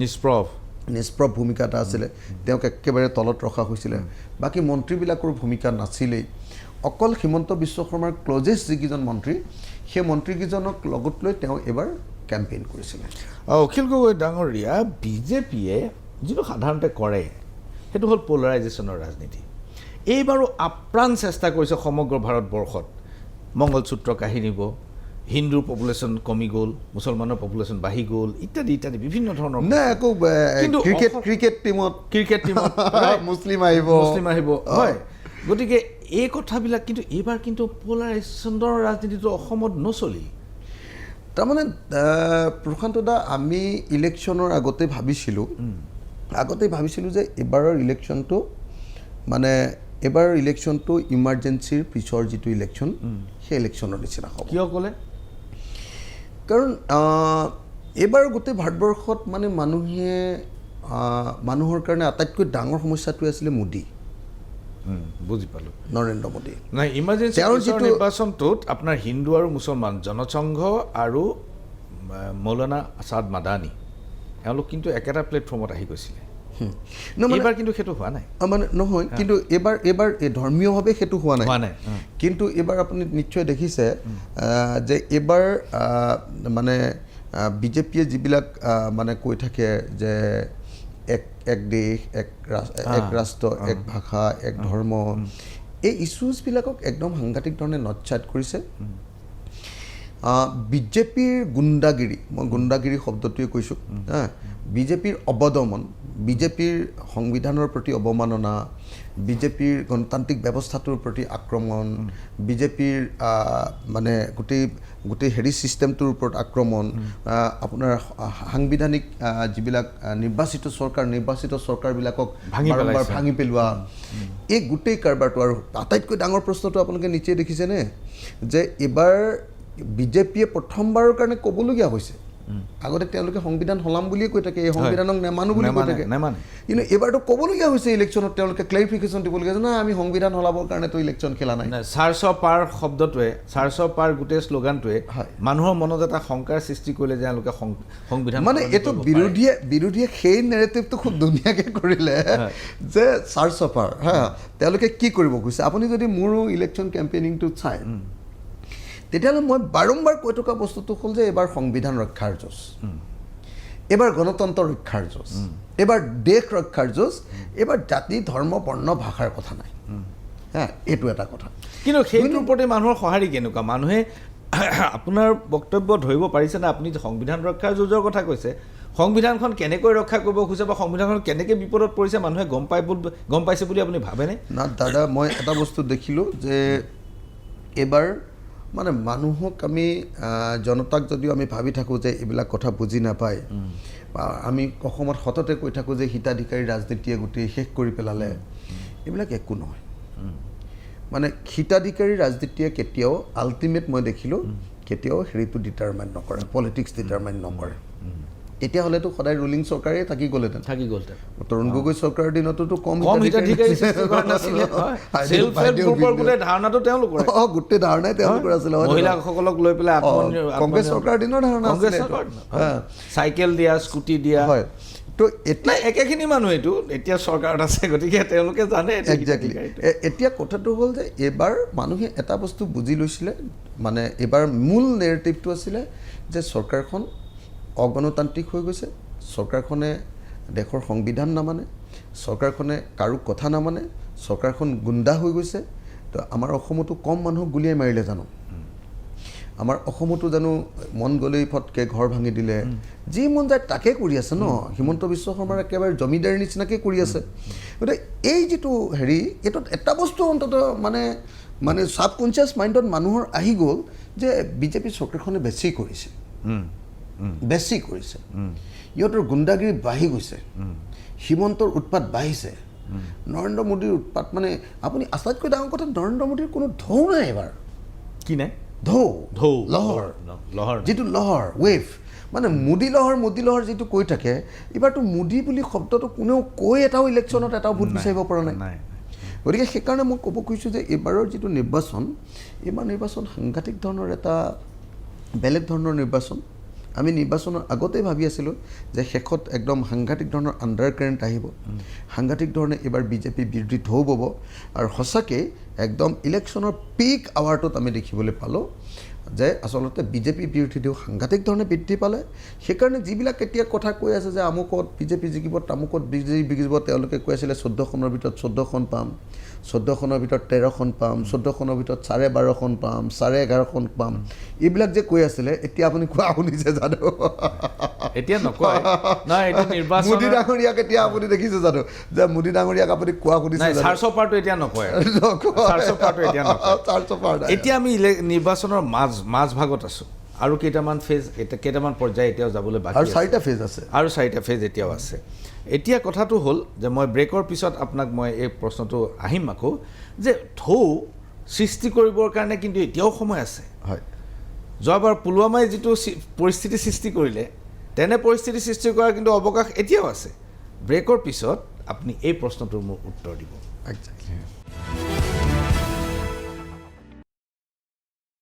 নিষ্প্ৰভ ভূমিকা এটা আছিলে তেওঁক একেবাৰে তলত ৰখা হৈছিলে বাকী মন্ত্ৰীবিলাকৰ ভূমিকা নাছিলেই অকল হিমন্ত বিশ্ব শৰ্মাৰ ক্লজেষ্ট যিকেইজন মন্ত্ৰী সেই মন্ত্ৰীকেইজনক লগত লৈ তেওঁ এইবাৰ কেম্পেইন কৰিছিলে অখিল গগৈ ডাঙৰীয়া বিজেপিয়ে যিটো সাধাৰণতে কৰে সেইটো হ'ল পলাৰাইজেশ্যনৰ ৰাজনীতি এইবাৰো আপ্ৰাণ চেষ্টা কৰিছে সমগ্ৰ ভাৰতবৰ্ষত মংগলসূত্ৰ কাঢ়ি নিব হিন্দুৰ পপুলেশ্যন কমি গ'ল মুছলমানৰ পপুলেশ্যন বাঢ়ি গ'ল ইত্যাদি ইত্যাদি বিভিন্ন ধৰণৰ আকৌ ক্ৰিকেট টিমত মুছলিম আহিব হয় গতিকে এই কথাবিলাক কিন্তু এইবাৰ কিন্তু পলাৰাইজেশ্যনৰ ৰাজনীতিটো অসমত নচলিল তাৰমানে প্ৰশান্ত দা আমি ইলেকশ্যনৰ আগতে ভাবিছিলোঁ যে এইবাৰৰ ইলেকশ্যনটো মানে এইবাৰৰ ইলেকশ্যনটো ইমাৰ্জেঞ্চিৰ পিছৰ যিটো ইলেকশ্যন সেই ইলেকশ্যনৰ নিচিনা হ'ব কিয় ক'লে কাৰণ এইবাৰ গোটেই ভাৰতবৰ্ষত মানে মানুহৰ কাৰণে আটাইতকৈ ডাঙৰ সমস্যাটোৱে আছিলে মোদী বুজি পালোঁ নৰেন্দ্ৰ মোদী নাই ইমাৰ্জেঞ্চি নিৰ্বাচনটোত আপোনাৰ হিন্দু আৰু মুছলমান জনসংঘ আৰু মৌলানা আছাদ মাদানী এওঁলোক কিন্তু একেটা প্লেটফৰ্মত আহি গৈছিলে মানে এইবাৰ কিন্তু সেইটো হোৱা নাই মানে নহয় কিন্তু এইবাৰ ধৰ্মীয়ভাৱে সেইটো হোৱা নাই হোৱা নাই কিন্তু এইবাৰ আপুনি নিশ্চয় দেখিছে যে এইবাৰ মানে বিজেপিয়ে যিবিলাক মানে কৈ থাকে যে এক দেশ এক ৰাষ্ট্ৰ এক ভাষা এক ধৰ্ম এই ইছ্যুজবিলাকক একদম সাংঘাতিক ধৰণে নৎসাত কৰিছে বিজেপিৰ গুণ্ডাগিৰি মই গুণ্ডাগিৰি শব্দটোৱে কৈছোঁ বিজেপিৰ অৱদমন বিজেপিৰ সংবিধানৰ প্ৰতি অৱমাননা বিজেপিৰ গণতান্ত্ৰিক ব্যৱস্থাটোৰ প্ৰতি আক্ৰমণ বিজেপিৰ মানে গোটেই হেৰি ছিষ্টেমটোৰ ওপৰত আক্ৰমণ আপোনাৰ সাংবিধানিক যিবিলাক নিৰ্বাচিত চৰকাৰবিলাকক বাৰম্বাৰ ভাঙি পেলোৱা এই গোটেই কাৰবাৰটো আৰু আটাইতকৈ ডাঙৰ প্ৰশ্নটো আপোনালোকে নিশ্চয় দেখিছেনে যে এইবাৰ বিজেপিয়ে প্ৰথমবাৰৰ কাৰণে ক'বলগীয়া হৈছে আগতে তেওঁলোকে সংবিধান সলাম বুলিয়ে কৈ থাকে এই সংবিধানক নেমানো বুলি কৈ থাকে কিন্তু এইবাৰতো ক'বলগীয়া হৈছে ইলেকশ্যনত তেওঁলোকে ক্লেৰিফিকেশ্যন দিবলগীয়া হৈছে নাই আমি সংবিধান সলাবৰ কাৰণেতো ইলেকশ্যন খেলা নাই চাৰ্চ অফ পাৰ শব্দটোৱে চাৰ্চ অফ পাৰ গোটেই শ্লোগানটোৱে মানুহৰ মনত এটা শংকাৰ সৃষ্টি কৰিলে যে তেওঁলোকে সংবিধান মানে এইটো বিৰোধীয়ে সেই নেৰেটিভটো খুব ধুনীয়াকৈ কৰিলে যে চাৰ্চ অফ পাৰ তেওঁলোকে কি কৰিব খুজিছে আপুনি যদি মোৰো ইলেকশ্যন কেম্পেইনিংটো চায় তেতিয়াহ'লে মই বাৰম্বাৰ কৈ থকা বস্তুটো হ'ল যে এইবাৰ সংবিধান ৰক্ষাৰ যুঁজ এইবাৰ গণতন্ত্ৰ ৰক্ষাৰ যুঁজ এইবাৰ দেশ ৰক্ষাৰ যুঁজ এইবাৰ জাতি ধৰ্ম বৰ্ণ ভাষাৰ কথা নাই এইটো এটা কথা কিন্তু সেইটোৰ প্ৰতি মানুহৰ সঁহাৰি কেনেকুৱা মানুহে আপোনাৰ বক্তব্য ধৰিব পাৰিছেনে আপুনি সংবিধান ৰক্ষাৰ যুঁজৰ কথা কৈছে সংবিধানখন কেনেকৈ ৰক্ষা কৰিব খুজিছে বা সংবিধানখন কেনেকৈ বিপদত পৰিছে মানুহে গম পাইছে বুলি আপুনি ভাবেনে না দাদা মই এটা বস্তু দেখিলোঁ যে এইবাৰ মানে মানুহক আমি জনতাক যদিও আমি ভাবি থাকোঁ যে এইবিলাক কথা বুজি নাপায় বা আমি অসমত সততে কৈ থাকোঁ যে হিতাধিকাৰী ৰাজনীতিয়ে গোটেই শেষ কৰি পেলালে এইবিলাক একো নহয় মানে হিতাধিকাৰী ৰাজনীতিয়ে কেতিয়াও আল্টিমেট মই দেখিলোঁ কেতিয়াও হেৰিটো ডিটাৰমাইন নকৰে পলিটিক্স ডিটাৰমাইন নকৰে তেতিয়াহ'লেতো সদায় ৰুলিং চৰকাৰে থাকি গ'লহেঁতেন তৰুণ গগৈ চৰকাৰৰ দিনতো কম গোটেই ধাৰণাই তেওঁলোকৰ আছিলে মহিলাসকলক লৈ পেলাই কংগ্ৰেছ চৰকাৰৰ দিনৰ ধাৰণা চাইকেল দিয়া স্কুটি দিয়া হয় তো এতিয়া একেখিনি মানুহ এইটো এতিয়া চৰকাৰত আছে গতিকে তেওঁলোকে জানে একজেক্টলি এতিয়া কথাটো হ'ল যে এইবাৰ মানুহে এটা বস্তু বুজি লৈছিলে মানে এইবাৰ মূল নেৰেটিভটো আছিলে যে চৰকাৰখন অগণতান্ত্ৰিক হৈ গৈছে চৰকাৰখনে দেশৰ সংবিধান নামানে চৰকাৰখনে কাৰো কথা নামানে চৰকাৰখন গুণ্ডা হৈ গৈছে তো আমাৰ অসমতো কম মানুহক গুলিয়াই মাৰিলে জানো আমাৰ অসমতো জানো মন গ'লেই ফটকৈ ঘৰ ভাঙি দিলে যি মন যায় তাকে কৰি আছে ন হিমন্ত বিশ্ব শৰ্মাৰ একেবাৰে জমিদাৰ নিচিনাকৈ কৰি আছে গতিকে এই যিটো হেৰি এইটোত এটা বস্তু অন্ততঃ মানে ছাবকনচিয়াছ মাইণ্ডত মানুহৰ আহি গ'ল যে বিজেপি চৰকাৰখনে বেছি কৰিছে ইহঁতৰ গুণ্ডাগিৰি বাঢ়ি গৈছে হিমন্তৰ উৎপাত বাঢ়িছে নৰেন্দ্ৰ মোদীৰ উৎপাত মানে আপুনি আটাইতকৈ ডাঙৰ কথা নৰেন্দ্ৰ মোদীৰ কোনো ঢৌ নাই এবাৰ কি নাই লহৰ যিটো লহৰ ৱেভ মানে মোদী লহৰ যিটো কৈ থাকে এইবাৰতো মোদী বুলি শব্দটো কোনেও কৈ এটাও ইলেকশ্যনত এটাও ভোট বিচাৰিব পৰা নাই গতিকে সেইকাৰণে মই ক'ব খুজিছোঁ যে এইবাৰৰ যিটো নিৰ্বাচন সাংঘাতিক ধৰণৰ এটা বেলেগ ধৰণৰ নিৰ্বাচন আমি নিৰ্বাচনৰ আগতেই ভাবি আছিলোঁ যে শেষত একদম সাংঘাতিক ধৰণৰ আণ্ডাৰ কাৰেণ্ট আহিব সাংঘাতিক ধৰণে এইবাৰ বিজেপি বিৰোধী ঢৌ বব আৰু সঁচাকৈ একদম ইলেকশ্যনৰ পিক আৱাৰটোত আমি দেখিবলৈ পালোঁ যে আচলতে বিজেপি বিৰোধী ঢৌ সাংঘাতিক ধৰণে বৃদ্ধি পালে সেইকাৰণে যিবিলাক এতিয়া কথা কৈ আছে যে আমুকত বিজেপি জিকিব তামুকত বিজেপি জিকিব তেওঁলোকে কৈ আছিলে 14খনৰ ভিতৰত 14খন পাম 14খনৰ ভিতৰত 13খন পাম 14খনৰ ভিতৰত 12.5খন পাম 11.5খন পাম এইবিলাক যে কৈ আছিলে এতিয়া আপুনি কোৱা শুনিছে জানো এতিয়া নকয় নাই এটা নিৰ্বাচন মোদী ডাঙৰীয়াক এতিয়া আপুনি দেখিছে জানো যে মোদী ডাঙৰীয়াক আপুনি কোৱা শুনিছে নাই চাৰ্চ অফ পাৰটো এতিয়া নকয় চাৰ্চ অফ পাৰটো এতিয়া নকয় চাৰ্চ অফ পাৰ এতিয়া আমি নিৰ্বাচনৰ মাজ ভাগত আছোঁ আৰু কেইটামান পৰ্যায় এতিয়াও যাবলৈ বাকী আৰু 4টা ফেজ আছে আৰু 4টা ফেজ এতিয়াও আছে এতিয়া কথাটো হ'ল যে মই ব্ৰেকৰ পিছত আপোনাক মই এই প্ৰশ্নটো আহিম আকৌ যে ঢৌ সৃষ্টি কৰিবৰ কাৰণে কিন্তু এতিয়াও সময় আছে হয় যোৱাবাৰ পুলৱামাই যিটো পৰিস্থিতি সৃষ্টি কৰিলে তেনে পৰিস্থিতি সৃষ্টি কৰাৰ কিন্তু অৱকাশ এতিয়াও আছে ব্ৰেকৰ পিছত আপুনি এই প্ৰশ্নটোৰ মোৰ উত্তৰ দিব একজেক্টলি